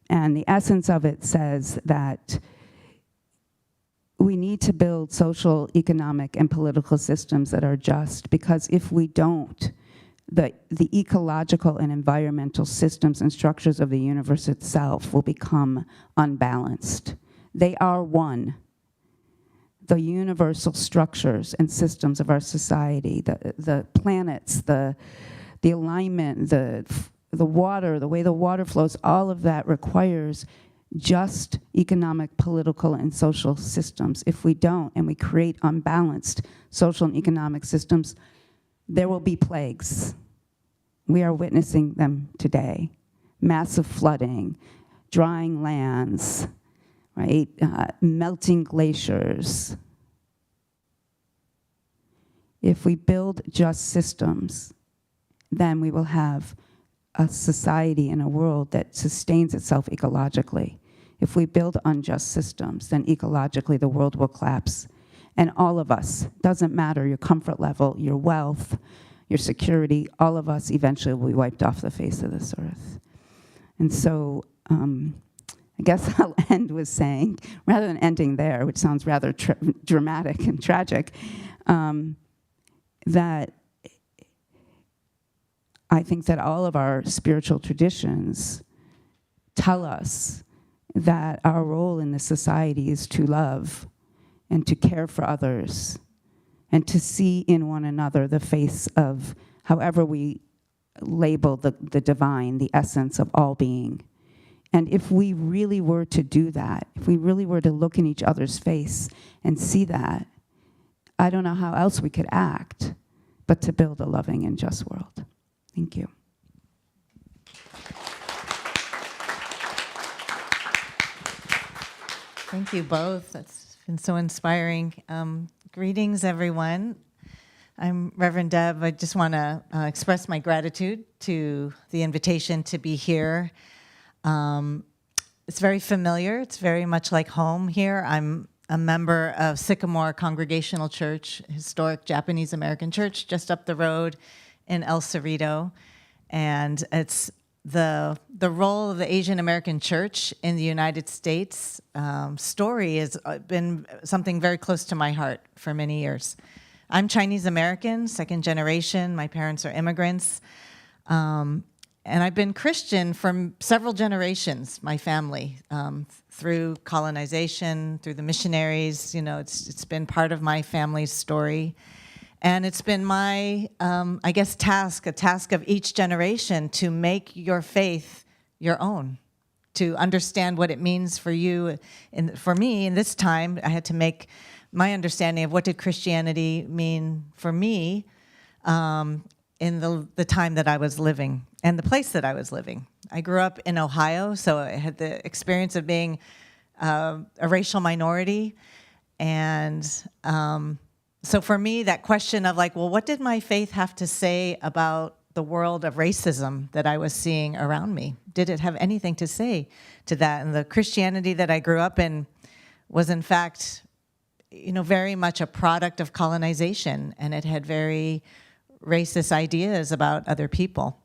And the essence of it says that we need to build social, economic, and political systems that are just, because if we don't, the ecological and environmental systems and structures of the universe itself will become unbalanced. They are one. The universal structures and systems of our society, the planets, the alignment, the water, the way the water flows, all of that requires just economic, political, and social systems. If we don't, and we create unbalanced social and economic systems, there will be plagues. We are witnessing them today. Massive flooding, drying lands, right? Melting glaciers. If we build just systems, then we will have a society and a world that sustains itself ecologically. If we build unjust systems, then ecologically the world will collapse. And all of us, doesn't matter your comfort level, your wealth, your security, all of us eventually will be wiped off the face of this earth. And so, I guess I'll end with saying, rather than ending there, which sounds rather dramatic and tragic, that I think that all of our spiritual traditions tell us that our role in this society is to love and to care for others and to see in one another the face of however we label the divine, the essence of all being. And if we really were to do that, if we really were to look in each other's face and see that, I don't know how else we could act but to build a loving and just world. Thank you.
Thank you both. That's been so inspiring. Greetings, everyone. I'm Reverend Deb. I just want to express my gratitude to the invitation to be here. It's very familiar. It's very much like home here. I'm a member of Sycamore Congregational Church, historic Japanese American church just up the road in El Cerrito. And it's the role of the Asian American church in the United States story has been something very close to my heart for many years. I'm Chinese American, second generation. My parents are immigrants. And I've been Christian for several generations, my family, through colonization, through the missionaries. You know, it's been part of my family's story. And it's been my, I guess, a task of each generation to make your faith your own, to understand what it means for you. And for me, in this time, I had to make my understanding of what did Christianity mean for me in the time that I was living and the place that I was living. I grew up in Ohio, so I had the experience of being a racial minority. And so for me, that question of like, well, what did my faith have to say about the world of racism that I was seeing around me? Did it have anything to say to that? And the Christianity that I grew up in was, in fact, you know, very much a product of colonization, and it had very racist ideas about other people.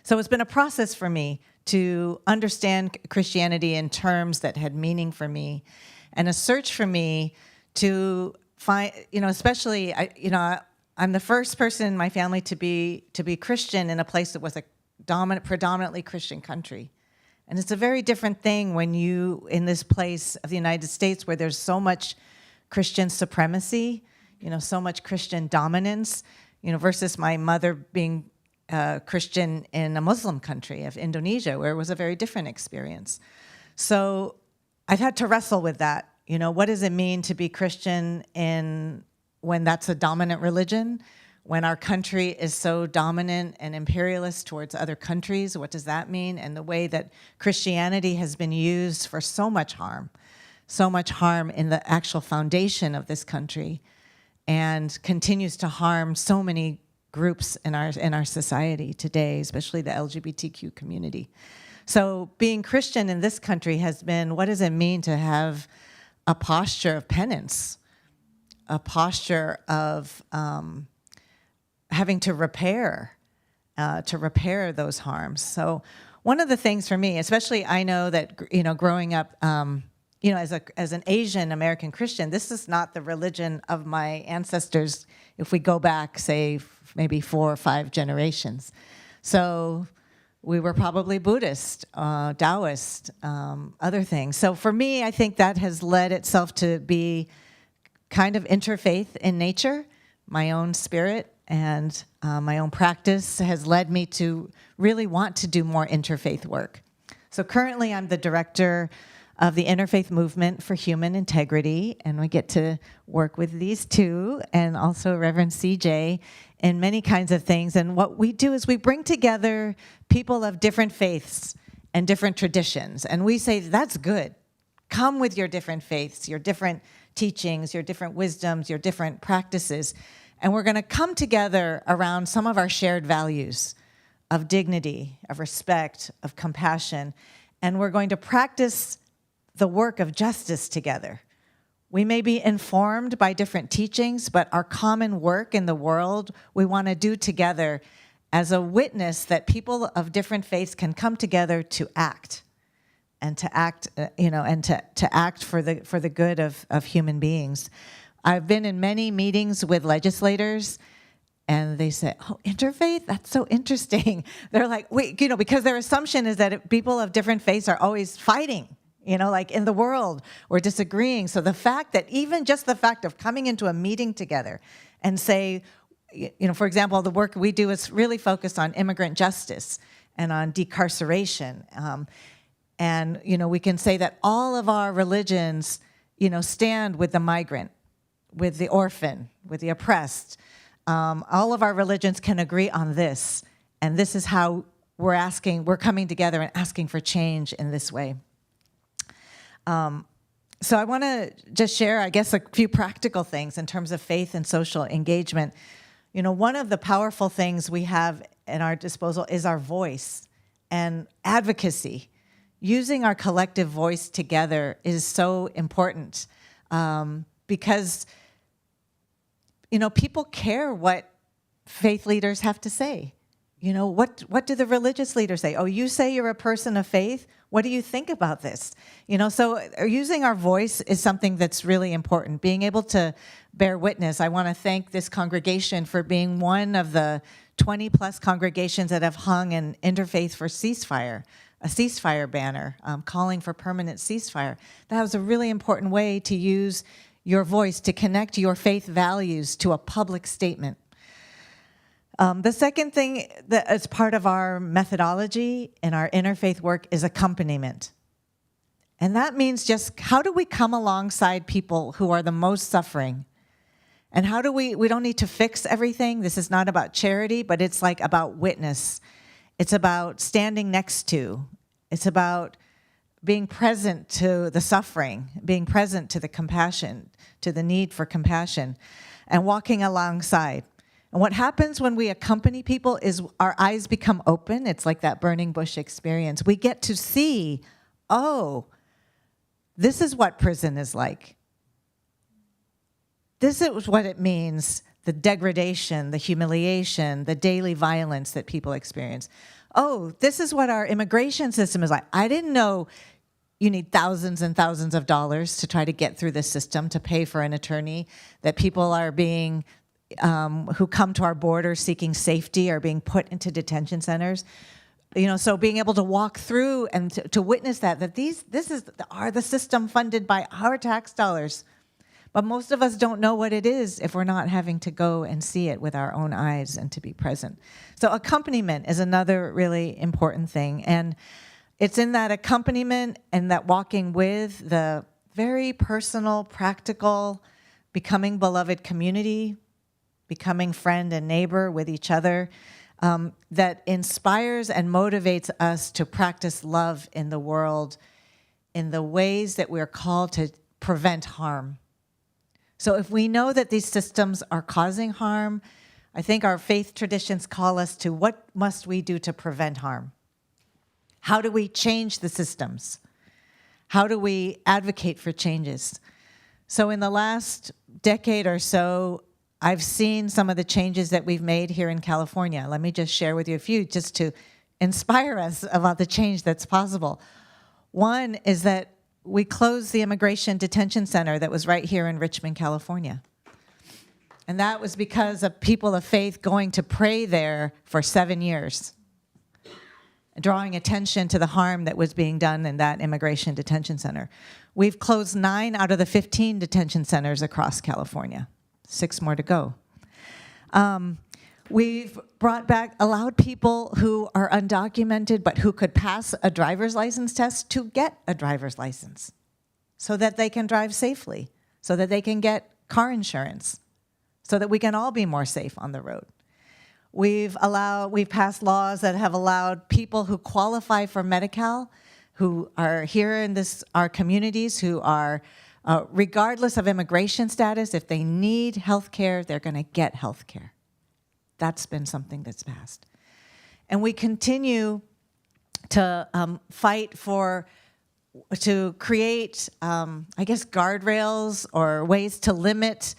So it's been a process for me to understand Christianity in terms that had meaning for me, and a search for me to find, you know, especially, I'm the first person in my family to be Christian in a place that was a predominantly Christian country. And it's a very different thing when you, in this place of the United States where there's so much Christian supremacy, you know, so much Christian dominance, you know, versus my mother being Christian in a Muslim country of Indonesia, where it was a very different experience. So I've had to wrestle with that. You know, what does it mean to be Christian when that's a dominant religion? When our country is so dominant and imperialist towards other countries, what does that mean? And the way that Christianity has been used for so much harm in the actual foundation of this country, and continues to harm so many groups in our society today, especially the LGBTQ community. So being Christian in this country has been, what does it mean to have a posture of penance, a posture of having to repair those harms. So one of the things for me, especially I know that, you know, growing up, you know, as an Asian American Christian, this is not the religion of my ancestors if we go back, say, maybe 4 or 5 generations. So we were probably Buddhist, Taoist, other things. So for me, I think that has led itself to be kind of interfaith in nature. My own spirit and my own practice has led me to really want to do more interfaith work. So currently I'm the director of the Interfaith Movement for Human Integrity, and we get to work with these two and also Reverend CJ in many kinds of things. And what we do is we bring together people of different faiths and different traditions, and we say, that's good. Come with your different faiths, your different teachings, your different wisdoms, your different practices, and we're going to come together around some of our shared values of dignity, of respect, of compassion, and we're going to practice the work of justice together. We may be informed by different teachings, but our common work in the world, we want to do together as a witness that people of different faiths can come together to act, and to act, and to act for the good of human beings. I've been in many meetings with legislators, and they say, "Oh, interfaith? That's so interesting." They're like, "Wait," because their assumption is that people of different faiths are always fighting. Like in the world, we're disagreeing. So the fact that even just the fact of coming into a meeting together and say, for example, the work we do is really focused on immigrant justice and on decarceration. And, we can say that all of our religions, stand with the migrant, with the orphan, with the oppressed. All of our religions can agree on this. And this is how we're coming together and asking for change in this way. So I want to just share, I guess, a few practical things in terms of faith and social engagement. One of the powerful things we have at our disposal is our voice and advocacy. Using our collective voice together is so important because, people care what faith leaders have to say. What do the religious leaders say? Oh, you say you're a person of faith? What do you think about this? So using our voice is something that's really important. Being able to bear witness. I want to thank this congregation for being one of the 20 plus congregations that have hung an Interfaith for Ceasefire, a ceasefire banner calling for permanent ceasefire. That was a really important way to use your voice to connect your faith values to a public statement. The second thing that is part of our methodology in our interfaith work is accompaniment. And that means just how do we come alongside people who are the most suffering? And how do we don't need to fix everything. This is not about charity, but it's like about witness. It's about standing next to. It's about being present to the suffering, being present to the compassion, to the need for compassion, and walking alongside. And what happens when we accompany people is our eyes become open. It's like that burning bush experience. We get to see, oh, this is what prison is like. This is what it means, the degradation, the humiliation, the daily violence that people experience. Oh, this is what our immigration system is like. I didn't know you need thousands and thousands of dollars to try to get through the system, to pay for an attorney, that people are being who come to our border seeking safety are being put into detention centers. So being able to walk through and to witness that this is the system funded by our tax dollars. But most of us don't know what it is if we're not having to go and see it with our own eyes and to be present. So accompaniment is another really important thing. And it's in that accompaniment and that walking with the very personal, practical, becoming beloved community, becoming friend and neighbor with each other, that inspires and motivates us to practice love in the world in the ways that we're called to prevent harm. So if we know that these systems are causing harm, I think our faith traditions call us to what must we do to prevent harm? How do we change the systems? How do we advocate for changes? So in the last decade or so, I've seen some of the changes that we've made here in California. Let me just share with you a few just to inspire us about the change that's possible. One is that we closed the immigration detention center that was right here in Richmond, California. And that was because of people of faith going to pray there for 7 years, drawing attention to the harm that was being done in that immigration detention center. We've closed 9 out of the 15 detention centers across California. 6 more to go. We've allowed people who are undocumented but who could pass a driver's license test to get a driver's license so that they can drive safely, so that they can get car insurance, so that we can all be more safe on the road. We've passed laws that have allowed people who qualify for Medi-Cal, who are here in our communities, who are regardless of immigration status, if they need health care, they're going to get health care. That's been something that's passed. And we continue to fight to create, guardrails or ways to limit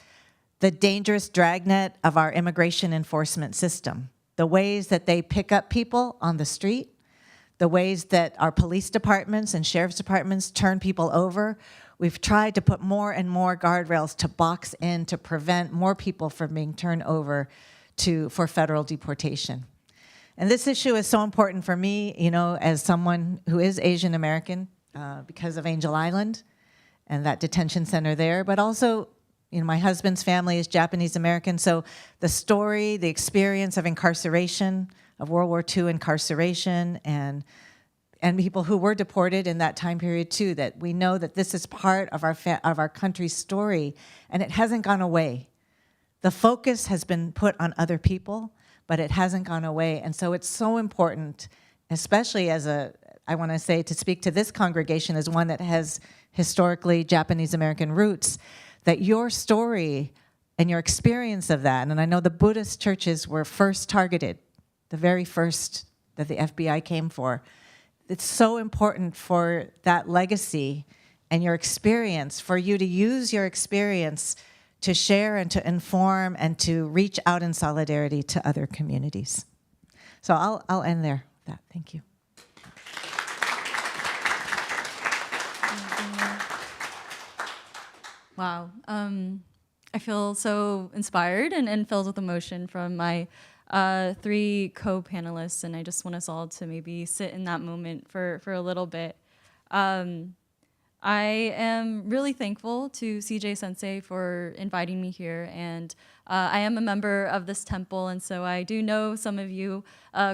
the dangerous dragnet of our immigration enforcement system. The ways that they pick up people on the street, the ways that our police departments and sheriff's departments turn people over. We've tried to put more and more guardrails to box in to prevent more people from being turned over for federal deportation. And this issue is so important for me, as someone who is Asian American because of Angel Island and that detention center there, but also, my husband's family is Japanese American, so the story, the experience of incarceration, of World War II incarceration, and people who were deported in that time period too, that we know that this is part of our country's story, and it hasn't gone away. The focus has been put on other people, but it hasn't gone away. And so it's so important, especially I want to say, to speak to this congregation as one that has historically Japanese American roots, that your story and your experience of that, and I know the Buddhist churches were first targeted, the very first that the FBI came for. It's so important for that legacy and your experience, for you to use your experience to share and to inform and to reach out in solidarity to other communities. So I'll end there with that. Thank you.
Wow. I feel so inspired and filled with emotion from my 3 co-panelists, and I just want us all to maybe sit in that moment for a little bit. I am really thankful to CJ Sensei for inviting me here, and I am a member of this temple, and so I do know some of you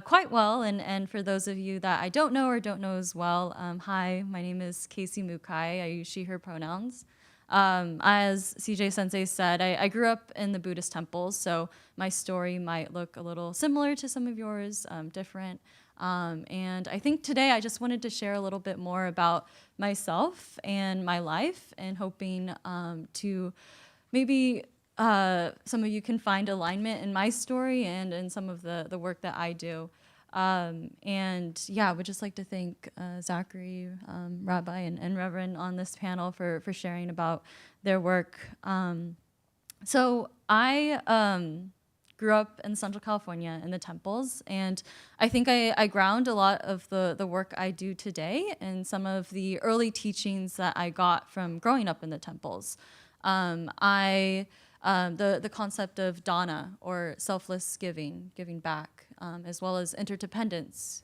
quite well, and for those of you that I don't know or don't know as well, hi, my name is Casey Mukai. I use she, her pronouns. As CJ Sensei said, I grew up in the Buddhist temples, so my story might look a little similar to some of yours, different. And I think today I just wanted to share a little bit more about myself and my life, and hoping to maybe some of you can find alignment in my story and in some of the work that I do. And yeah, I would just like to thank Zachary, Rabbi, and Reverend on this panel for sharing about their work. So I grew up in Central California in the temples, and I think I ground a lot of the work I do today in some of the early teachings that I got from growing up in the temples. The concept of dana, or selfless giving back, as well as interdependence,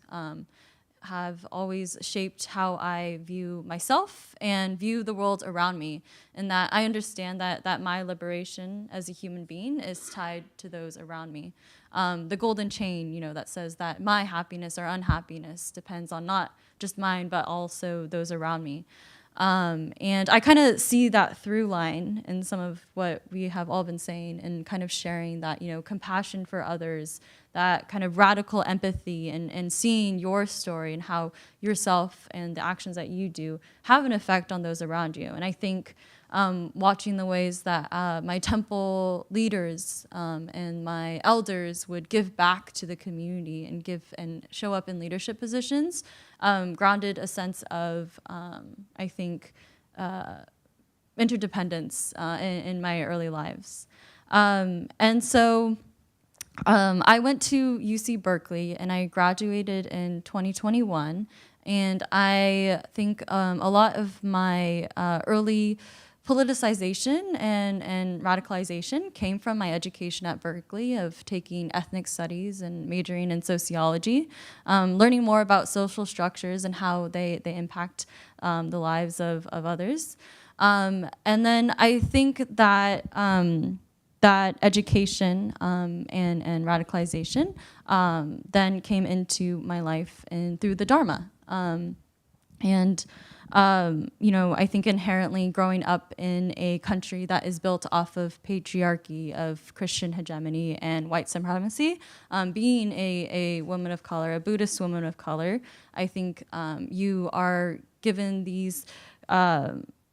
have always shaped how I view myself and view the world around me, and that I understand that my liberation as a human being is tied to those around me. The golden chain, that says that my happiness or unhappiness depends on not just mine, but also those around me. And I kind of see that through line in some of what we have all been saying, and kind of sharing that, compassion for others, that kind of radical empathy, and seeing your story and how yourself and the actions that you do have an effect on those around you. And I think watching the ways that my temple leaders and my elders would give back to the community and give and show up in leadership positions grounded a sense of, I think, interdependence in my early lives. And so I went to UC Berkeley, and I graduated in 2021. And I think a lot of my early politicization and radicalization came from my education at Berkeley of taking ethnic studies and majoring in sociology, learning more about social structures and how they impact the lives of others. And then I think that that education and radicalization then came into my life and through the Dharma. I think inherently growing up in a country that is built off of patriarchy, of Christian hegemony and white supremacy, being a woman of color, a Buddhist woman of color, I think you are given these,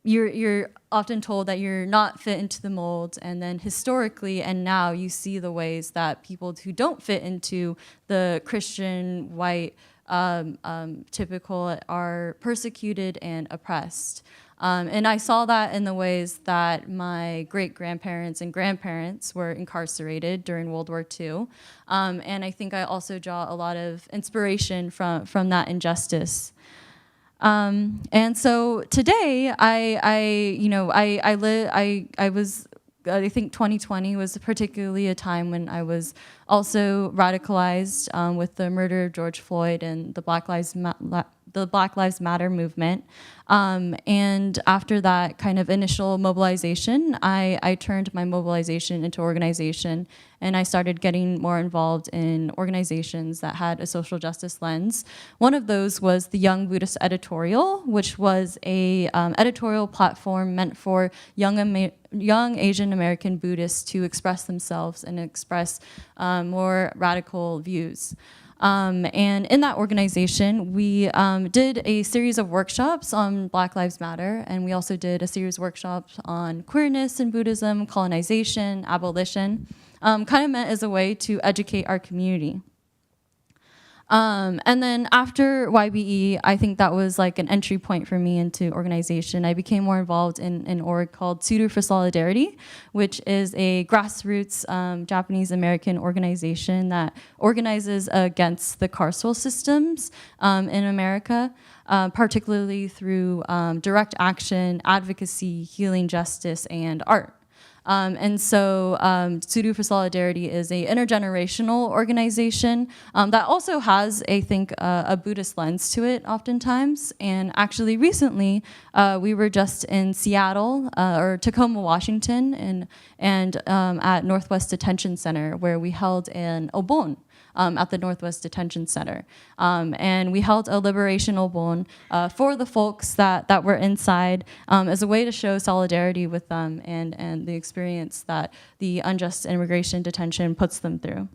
you're often told that you're not fit into the mold, and then historically and now you see the ways that people who don't fit into the Christian white typical are persecuted and oppressed. And I saw that in the ways that my great-grandparents and grandparents were incarcerated during World War II. And I think I also draw a lot of inspiration from that injustice. And so today, I think 2020 was particularly a time when I was also radicalized with the murder of George Floyd and the the Black Lives Matter movement. And after that kind of initial mobilization, I turned my mobilization into organization, and I started getting more involved in organizations that had a social justice lens. One of those was the Young Buddhist Editorial, which was a editorial platform meant for young Asian American Buddhists to express themselves and express more radical views. And in that organization, we did a series of workshops on Black Lives Matter, and we also did a series of workshops on queerness in Buddhism, colonization, abolition, kind of meant as a way to educate our community. And then after YBE, I think that was like an entry point for me into organization. I became more involved in an org called Sudo for Solidarity, which is a grassroots Japanese American organization that organizes against the carceral systems in America, particularly through direct action, advocacy, healing justice, and art. And so Sudo for Solidarity is an intergenerational organization that also has, I think, a Buddhist lens to it oftentimes. And actually recently, we were just in Seattle, or Tacoma, Washington, and at Northwest Detention Center, where we held an obon. At the Northwest Detention Center. And we held a liberation obon for the folks that were inside as a way to show solidarity with them and the experience that the unjust immigration detention puts them through.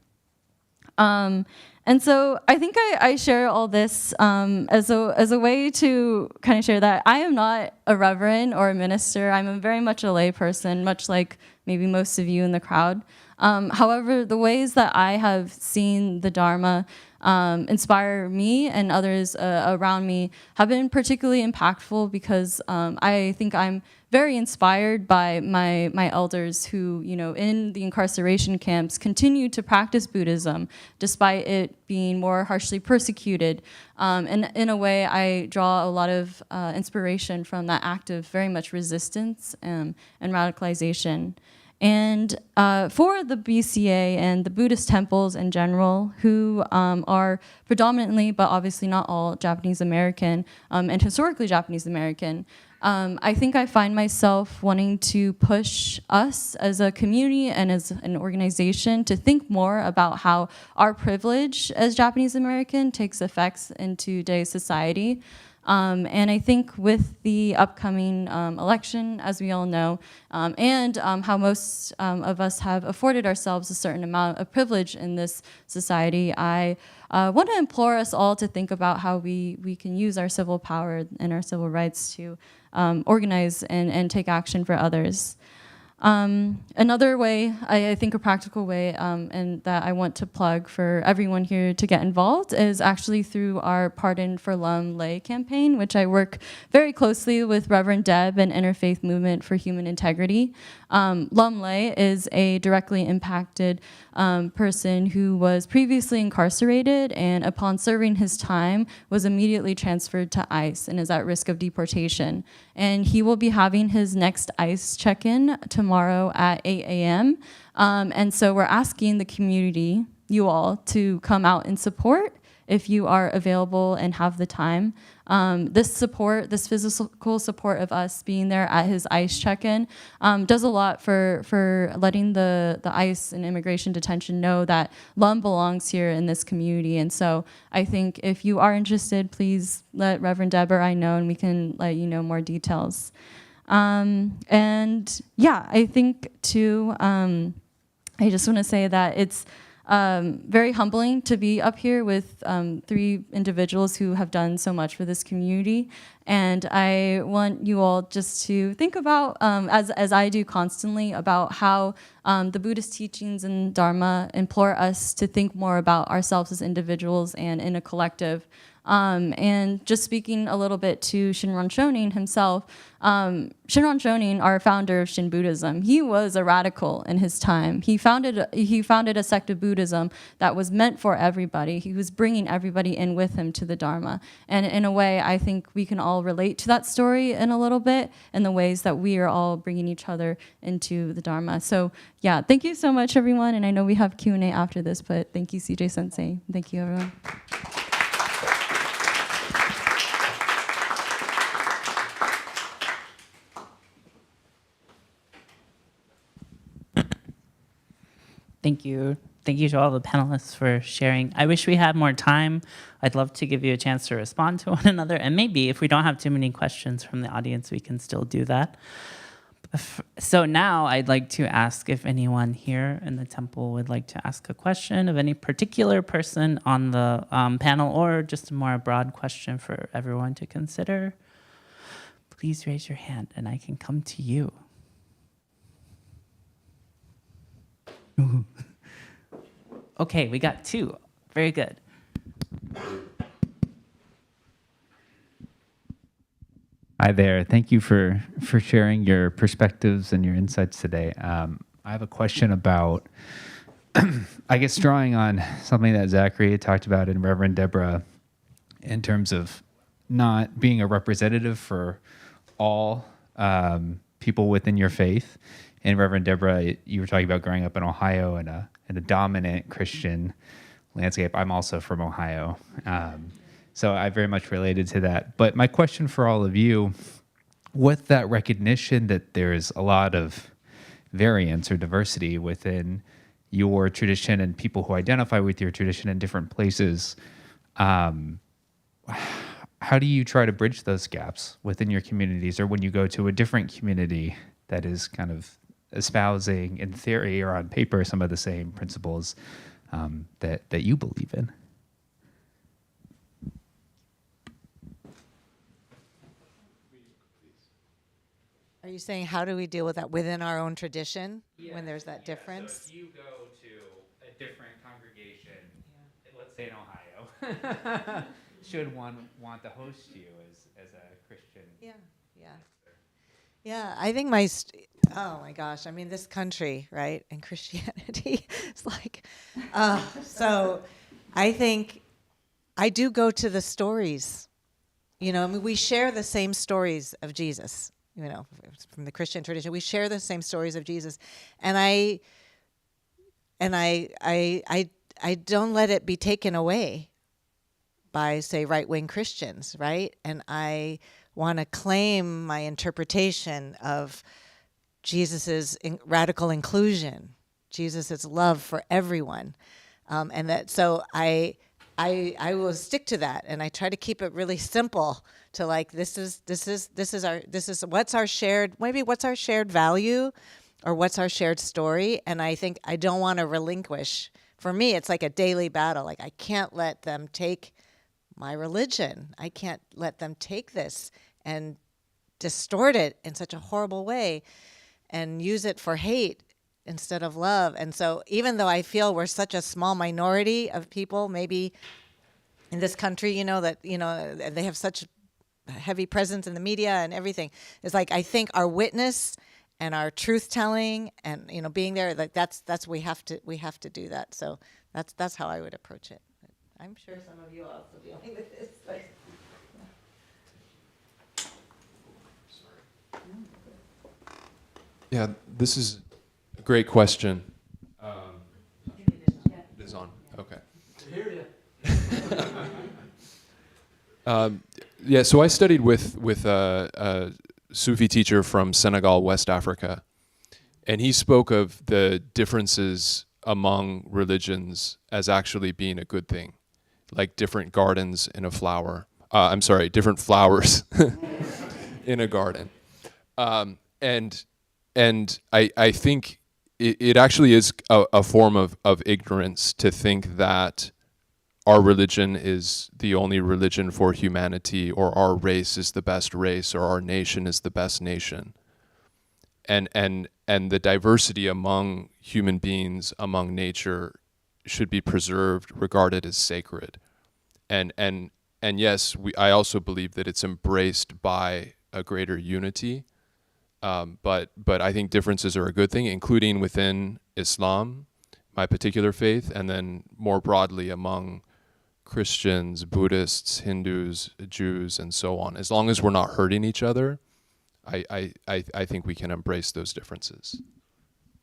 And so I think I share all this as a way to kind of share that I am not a reverend or a minister. I'm very much a lay person, much like maybe most of you in the crowd. However, the ways that I have seen the Dharma inspire me and others around me have been particularly impactful because I think I'm very inspired by my elders who, you know, in the incarceration camps continue to practice Buddhism despite it being more harshly persecuted. And in a way, I draw a lot of inspiration from that act of very much resistance and radicalization. And for the BCA and the Buddhist temples in general, who are predominantly, but obviously not all, Japanese American and historically Japanese American, I think I find myself wanting to push us as a community and as an organization to think more about how our privilege as Japanese American takes effects into today's society. And I think with the upcoming election, as we all know, and how most of us have afforded ourselves a certain amount of privilege in this society, I want to implore us all to think about how we can use our civil power and our civil rights to organize and take action for others. Another way, I think a practical way, and that I want to plug for everyone here to get involved is actually through our Pardon for Lum Lay campaign, which I work very closely with Reverend Deb and Interfaith Movement for Human Integrity. Lum Lay is a directly impacted person who was previously incarcerated and upon serving his time was immediately transferred to ICE and is at risk of deportation. And he will be having his next ICE check-in tomorrow at 8 a.m. And so we're asking the community, you all, to come out and support if you are available and have the time. This support, this physical support of us being there at his ICE check-in does a lot for letting the ICE and immigration detention know that Lum belongs here in this community. And so I think if you are interested, please let Reverend Deb or I know and we can let you know more details. And yeah, I think too, I just want to say that it's very humbling to be up here with 3 individuals who have done so much for this community. And I want you all just to think about, as I do constantly, about how the Buddhist teachings and Dharma implore us to think more about ourselves as individuals and in a collective. And just speaking a little bit to Shinran Shonin himself, Shinran Shonin, our founder of Shin Buddhism, he was a radical in his time. He founded a sect of Buddhism that was meant for everybody. He was bringing everybody in with him to the Dharma. And in a way, I think we can all relate to that story in a little bit in the ways that we are all bringing each other into the Dharma. So yeah, thank you so much, everyone. And I know we have Q&A after this, but thank you, CJ Sensei. Thank you, everyone.
Thank you. Thank you to all the panelists for sharing. I wish we had more time. I'd love to give you a chance to respond to one another. And maybe if we don't have too many questions from the audience, we can still do that. So now I'd like to ask if anyone here in the temple would like to ask a question of any particular person on the panel, or just a more broad question for everyone to consider. Please raise your hand and I can come to you. Okay, we got 2. Very good.
Hi there. Thank you for sharing your perspectives and your insights today. I have a question about, I guess, drawing on something that Zachary talked about and Reverend Deborah in terms of not being a representative for all people within your faith. And Reverend Deborah, you were talking about growing up in Ohio in a dominant Christian landscape. I'm also from Ohio. So I very much related to that. But my question for all of you, with that recognition that there's a lot of variance or diversity within your tradition and people who identify with your tradition in different places, how do you try to bridge those gaps within your communities, or when you go to a different community that is kind of espousing in theory or on paper some of the same principles that you believe in?
Are you saying how do we deal with that within our own tradition when there's that difference?
So if you go to a different congregation, let's say in Ohio, should one want to host you as a Christian?
Yeah, I think oh my gosh, I mean, this country, right, and Christianity, it's like, so I think I do go to the stories. I mean, we share the same stories of Jesus, from the Christian tradition. We share the same stories of Jesus. And I don't let it be taken away by, say, right-wing Christians, right? And I want to claim my interpretation of Jesus's radical inclusion, Jesus's love for everyone, and that. So I will stick to that, and I try to keep it really simple. To like, this is what's our shared value, or what's our shared story, and I think I don't want to relinquish. For me, it's like a daily battle. Like, I can't let them take my religion. I can't let them take this and distort it in such a horrible way and use it for hate instead of love. And so even though I feel we're such a small minority of people, maybe in this country, that, they have such heavy presence in the media and everything, it's like, I think our witness and our truth telling and, being there, like that's we have to do that. So that's how I would approach it. I'm sure some of you are also dealing with this, but
Yeah, this is a great question. It is on. Okay. Yeah, so I studied with a Sufi teacher from Senegal, West Africa, and he spoke of the differences among religions as actually being a good thing, like different gardens in a flower. Different flowers in a garden. And I think it actually is a form of ignorance to think that our religion is the only religion for humanity, or our race is the best race, or our nation is the best nation. And the diversity among human beings, among nature, should be preserved, regarded as sacred. And yes, I also believe that it's embraced by a greater unity. But I think differences are a good thing, including within Islam, my particular faith, and then more broadly among Christians, Buddhists, Hindus, Jews, and so on. As long as we're not hurting each other, I think we can embrace those differences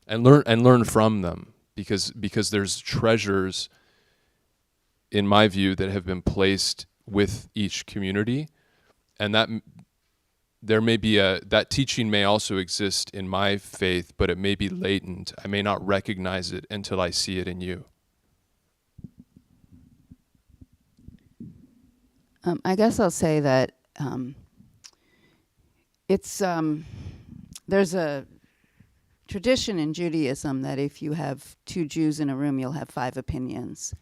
and learn from them, because there's treasures, in my view, that have been placed with each community, and there may be that teaching may also exist in my faith, but it may be latent. I may not recognize it until I see it in you.
I guess I'll say that there's a tradition in Judaism that if you have two Jews in a room, you'll have 5 opinions.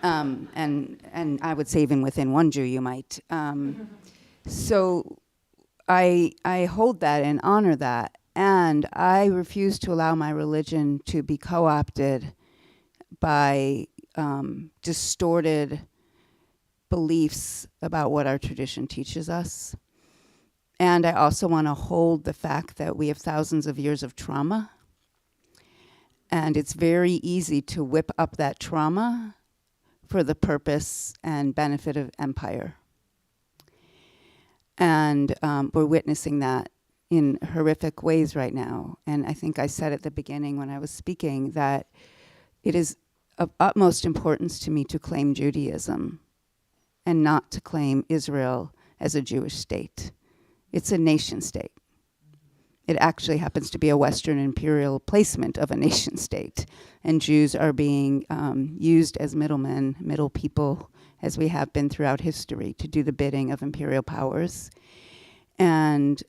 And I would say even within one Jew, you might. So I hold that and honor that. And I refuse to allow my religion to be co-opted by distorted beliefs about what our tradition teaches us. And I also want to hold the fact that we have thousands of years of trauma. And it's very easy to whip up that trauma for the purpose and benefit of empire. And we're witnessing that in horrific ways right now. And I think I said at the beginning when I was speaking that it is of utmost importance to me to claim Judaism and not to claim Israel as a Jewish state. It's a nation state. It actually happens to be a Western imperial placement of a nation state. And Jews are being used as middlemen, middle people, as we have been throughout history, to do the bidding of imperial powers. And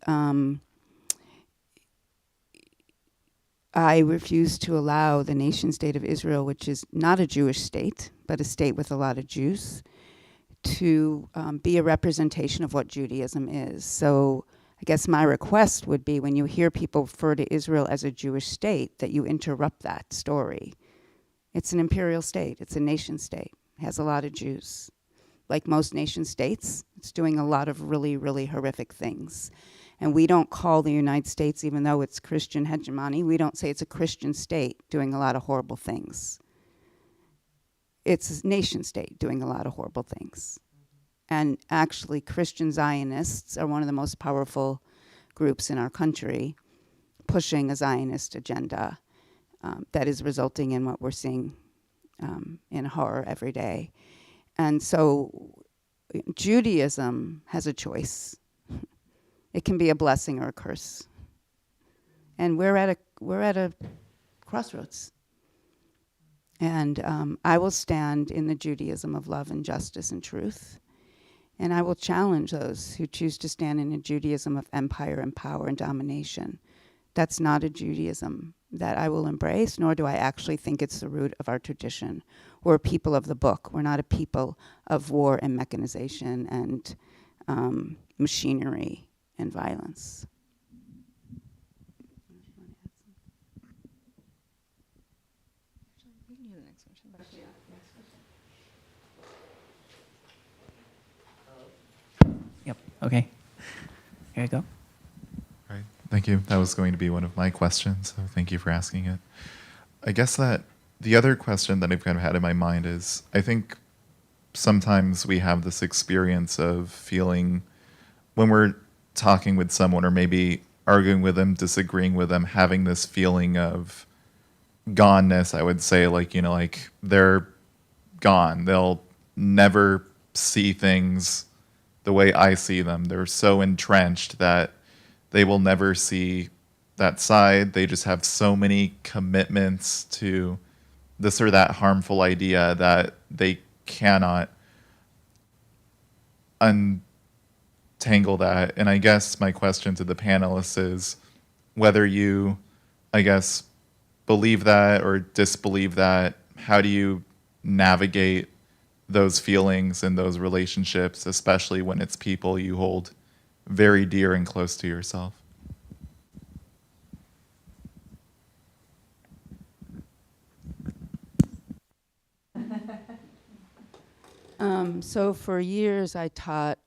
I refuse to allow the nation state of Israel, which is not a Jewish state, but a state with a lot of Jews, to be a representation of what Judaism is. So I guess my request would be when you hear people refer to Israel as a Jewish state, that you interrupt that story. It's an imperial state. It's a nation state. It has a lot of Jews. Like most nation states, it's doing a lot of really, really horrific things. And we don't call the United States, even though it's Christian hegemony, we don't say it's a Christian state doing a lot of horrible things. It's a nation state doing a lot of horrible things. And actually, Christian Zionists are one of the most powerful groups in our country, pushing a Zionist agenda that is resulting in what we're seeing in horror every day. And so Judaism has a choice. It can be a blessing or a curse. And we're at a crossroads. And I will stand in the Judaism of love and justice and truth. And I will challenge those who choose to stand in a Judaism of empire and power and domination. That's not a Judaism that I will embrace, nor do I actually think it's the root of our tradition. We're a people of the book. We're not a people of war and mechanization and machinery and violence.
Yep. Okay. Here you go.
Right. Thank you. That was going to be one of my questions, so thank you for asking it. I guess that the other question that I've kind of had in my mind is, I think sometimes we have this experience of feeling when we're talking with someone or maybe arguing with them, disagreeing with them, having this feeling of goneness, I would say, like, you know, like they're gone. They'll never see things the way I see them. They're so entrenched that they will never see that side. They just have so many commitments to this or that harmful idea that they cannot untangle that. And I guess my question to the panelists is whether you, I guess, believe that or disbelieve that. How do you navigate those feelings and those relationships, especially when it's people you hold very dear and close to yourself?
So for years I taught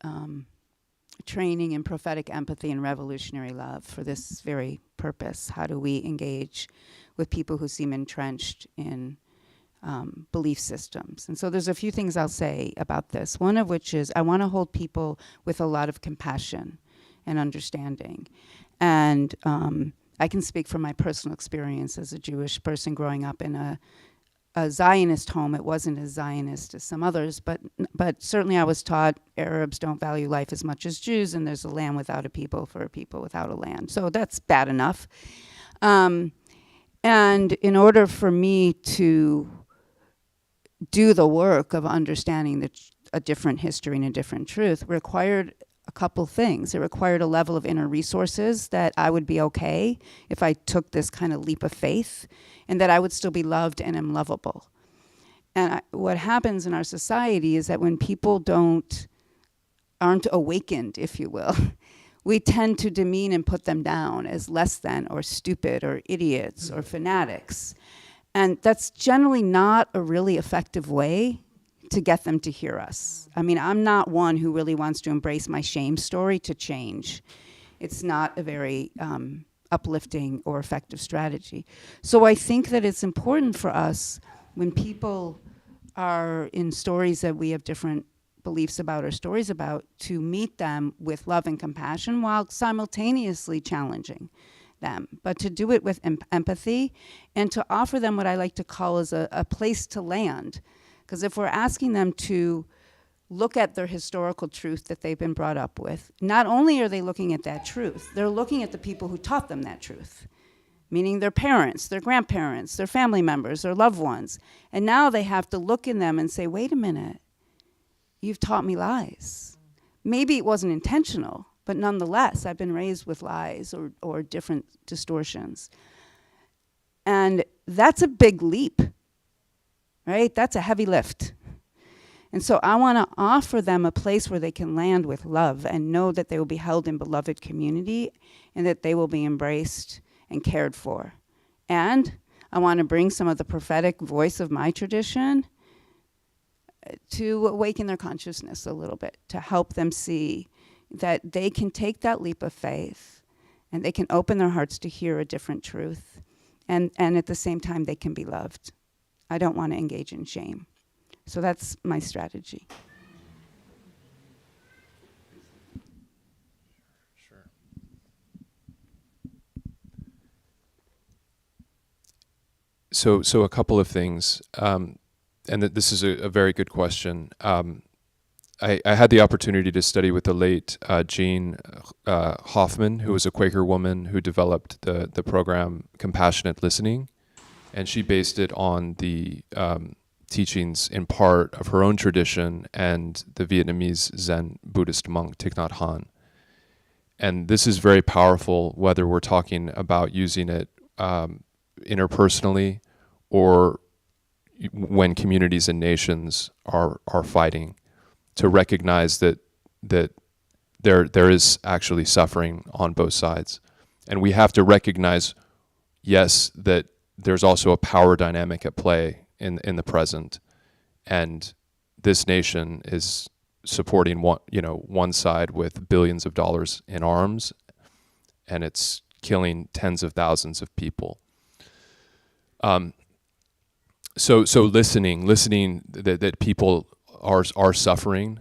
training in prophetic empathy and revolutionary love for this very purpose. How do we engage with people who seem entrenched in belief systems? And so there's a few things I'll say about this. One of which is I want to hold people with a lot of compassion and understanding. And I can speak from my personal experience as a Jewish person growing up in a a Zionist home. It wasn't as Zionist as some others, but certainly I was taught Arabs don't value life as much as Jews, and there's a land without a people for a people without a land. So that's bad enough. And in order for me to do the work of understanding a different history and a different truth required a couple things. It required a level of inner resources that I would be okay if I took this kind of leap of faith, and that I would still be loved and am lovable. And what happens in our society is that when people aren't awakened, if you will, we tend to demean and put them down as less than or stupid or idiots or fanatics. And that's generally not a really effective way to get them to hear us. I mean, I'm not one who really wants to embrace my shame story to change. It's not a very uplifting or effective strategy. So I think that it's important for us when people are in stories that we have different beliefs about or stories about to meet them with love and compassion while simultaneously challenging them, but to do it with empathy and to offer them what I like to call as a place to land. Because if we're asking them to look at their historical truth that they've been brought up with, not only are they looking at that truth, they're looking at the people who taught them that truth, meaning their parents, their grandparents, their family members, their loved ones. And now they have to look in them and say, wait a minute, you've taught me lies. Maybe it wasn't intentional, but nonetheless, I've been raised with lies or different distortions. And that's a big leap, right? That's a heavy lift. And so I want to offer them a place where they can land with love and know that they will be held in beloved community and that they will be embraced and cared for. And I want to bring some of the prophetic voice of my tradition to awaken their consciousness a little bit, to help them see that they can take that leap of faith and they can open their hearts to hear a different truth. And at the same time, they can be loved. I don't want to engage in shame. So that's my strategy.
Sure. So a couple of things, and this is a very good question. I had the opportunity to study with the late Jean Hoffman, who was a Quaker woman who developed the program Compassionate Listening, and she based it on the teachings in part of her own tradition and the Vietnamese Zen Buddhist monk Thich Nhat Hanh. And this is very powerful, whether we're talking about using it interpersonally or when communities and nations are fighting, to recognize that there is actually suffering on both sides. And we have to recognize, yes, that there's also a power dynamic at play in the present, and this nation is supporting one side with billions of dollars in arms, and it's killing tens of thousands of people. So listening that people are suffering.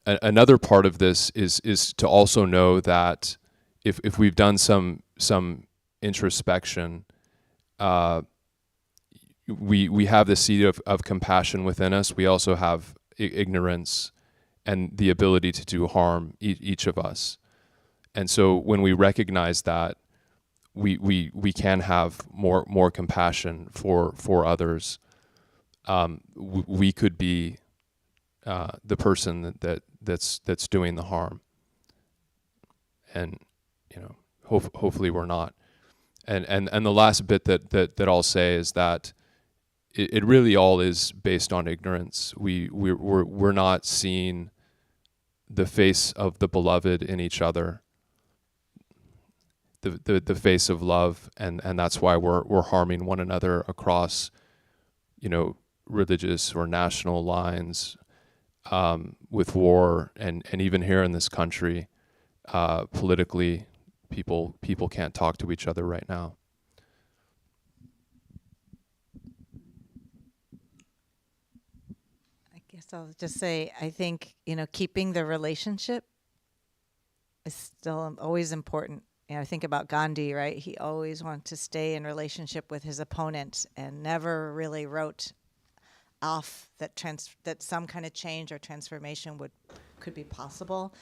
Another part of this is to also know that if we've done some introspection, we have the seed of compassion within us. We also have ignorance and the ability to do harm, each of us. And so when we recognize that, we can have more compassion for others. We could be the person that's doing the harm, and hopefully we're not. And the last bit that I'll say is that it really all is based on ignorance. We're not seeing the face of the beloved in each other, the face of love, and that's why we're harming one another across religious or national lines, with war, and even here in this country, politically, people can't talk to each other right now.
I guess I'll just say, I think, keeping the relationship is still always important I think about Gandhi, right? He always wanted to stay in relationship with his opponent and never really wrote off that some kind of change or transformation could be possible,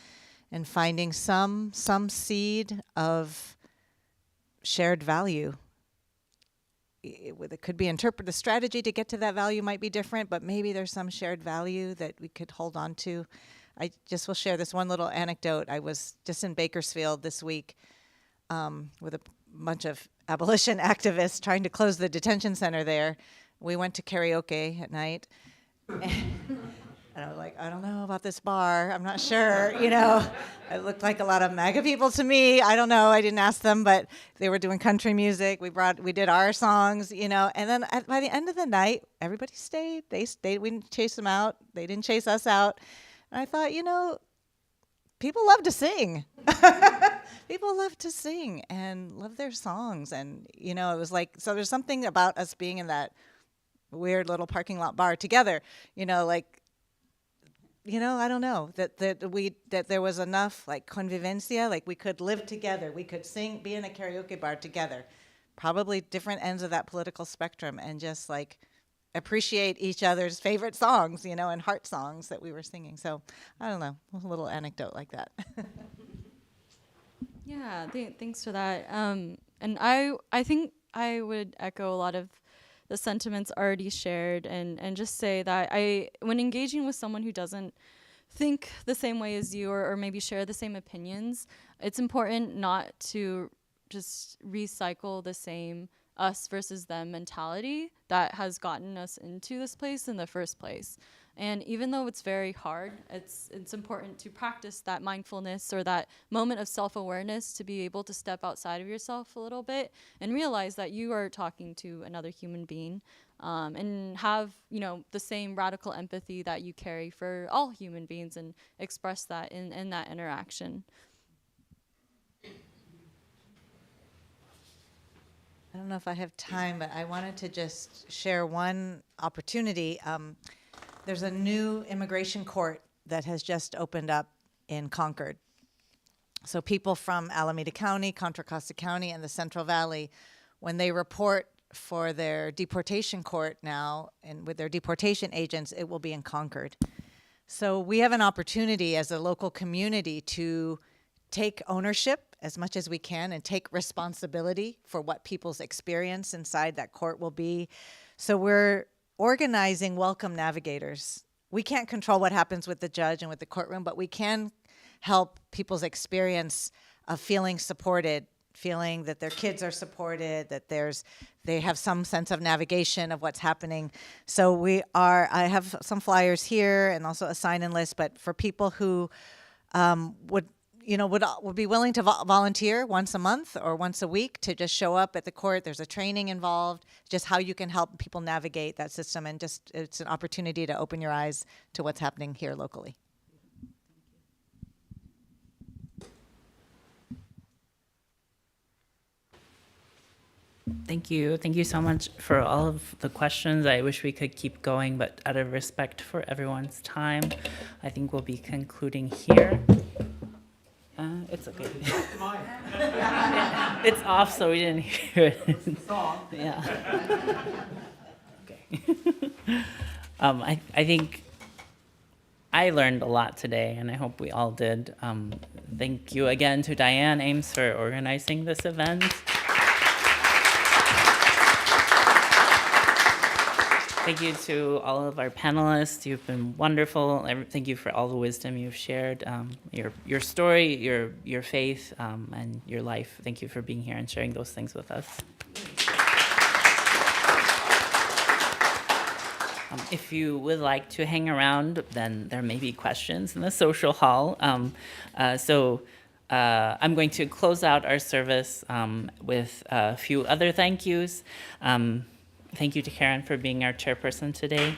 and finding some seed of shared value. It could be interpreted. The strategy to get to that value might be different, but maybe there's some shared value that we could hold on to. I just will share this one little anecdote. I was just in Bakersfield this week with a bunch of abolition activists trying to close the detention center there. We went to karaoke at night. And I was like, I don't know about this bar. I'm not sure, It looked like a lot of MAGA people to me. I don't know. I didn't ask them, but they were doing country music. We did our songs, And then by the end of the night, everybody stayed. They stayed. We didn't chase them out. They didn't chase us out. And I thought, people love to sing. People love to sing and love their songs. And, it was like, so there's something about us being in that weird little parking lot bar together, I don't know, that there was enough like convivencia, like we could live together, we could sing, be in a karaoke bar together, probably different ends of that political spectrum, and just like appreciate each other's favorite songs, and heart songs that we were singing. So I don't know, a little anecdote like that.
Yeah, thanks for that. And I think I would echo a lot of the sentiments already shared, and just say that when engaging with someone who doesn't think the same way as you, or maybe share the same opinions, it's important not to just recycle the same us versus them mentality that has gotten us into this place in the first place. And even though it's very hard, it's important to practice that mindfulness or that moment of self-awareness to be able to step outside of yourself a little bit and realize that you are talking to another human being, and have, the same radical empathy that you carry for all human beings, and express that in that interaction.
I don't know if I have time, but I wanted to just share one opportunity. There's a new immigration court that has just opened up in Concord. So people from Alameda County, Contra Costa County, and the Central Valley, when they report for their deportation court now, and with their deportation agents, it will be in Concord. So we have an opportunity as a local community to take ownership as much as we can and take responsibility for what people's experience inside that court will be. So we're organizing welcome navigators. We can't control what happens with the judge and with the courtroom, but we can help people's experience of feeling supported, feeling that their kids are supported, that they have some sense of navigation of what's happening. So I have some flyers here and also a sign-in list, but for people who would be willing to volunteer once a month or once a week to just show up at the court. There's a training involved, just how you can help people navigate that system, and just it's an opportunity to open your eyes to what's happening here locally.
Thank you. Thank you so much for all of the questions. I wish we could keep going, but out of respect for everyone's time, I think we'll be concluding here. It's okay. It's off, so we didn't hear it. Yeah. Okay. I think I learned a lot today, and I hope we all did. Thank you again to Diane Ames for organizing this event. Thank you to all of our panelists. You've been wonderful. Thank you for all the wisdom you've shared, your story, your faith, and your life. Thank you for being here and sharing those things with us. If you would like to hang around, then there may be questions in the social hall. So I'm going to close out our service with a few other thank yous. Thank you to Karen for being our chairperson today.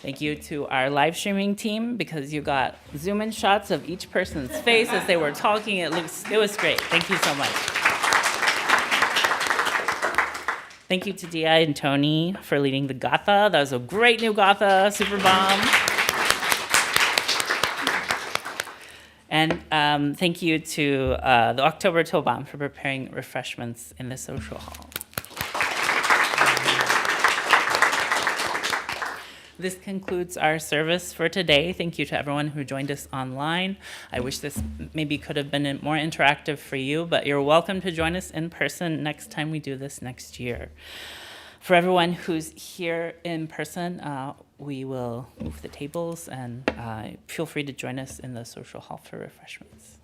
Thank you to our live streaming team, because you got zoom in shots of each person's face as they were talking. It was great. Thank you so much. Thank you to Dia and Tony for leading the Gatha. That was a great new Gatha, super bomb. And thank you to the October Tobam for preparing refreshments in the social hall. This concludes our service for today. Thank you to everyone who joined us online. I wish this maybe could have been more interactive for you, but you're welcome to join us in person next time we do this next year. For everyone who's here in person, we will move the tables, and feel free to join us in the social hall for refreshments.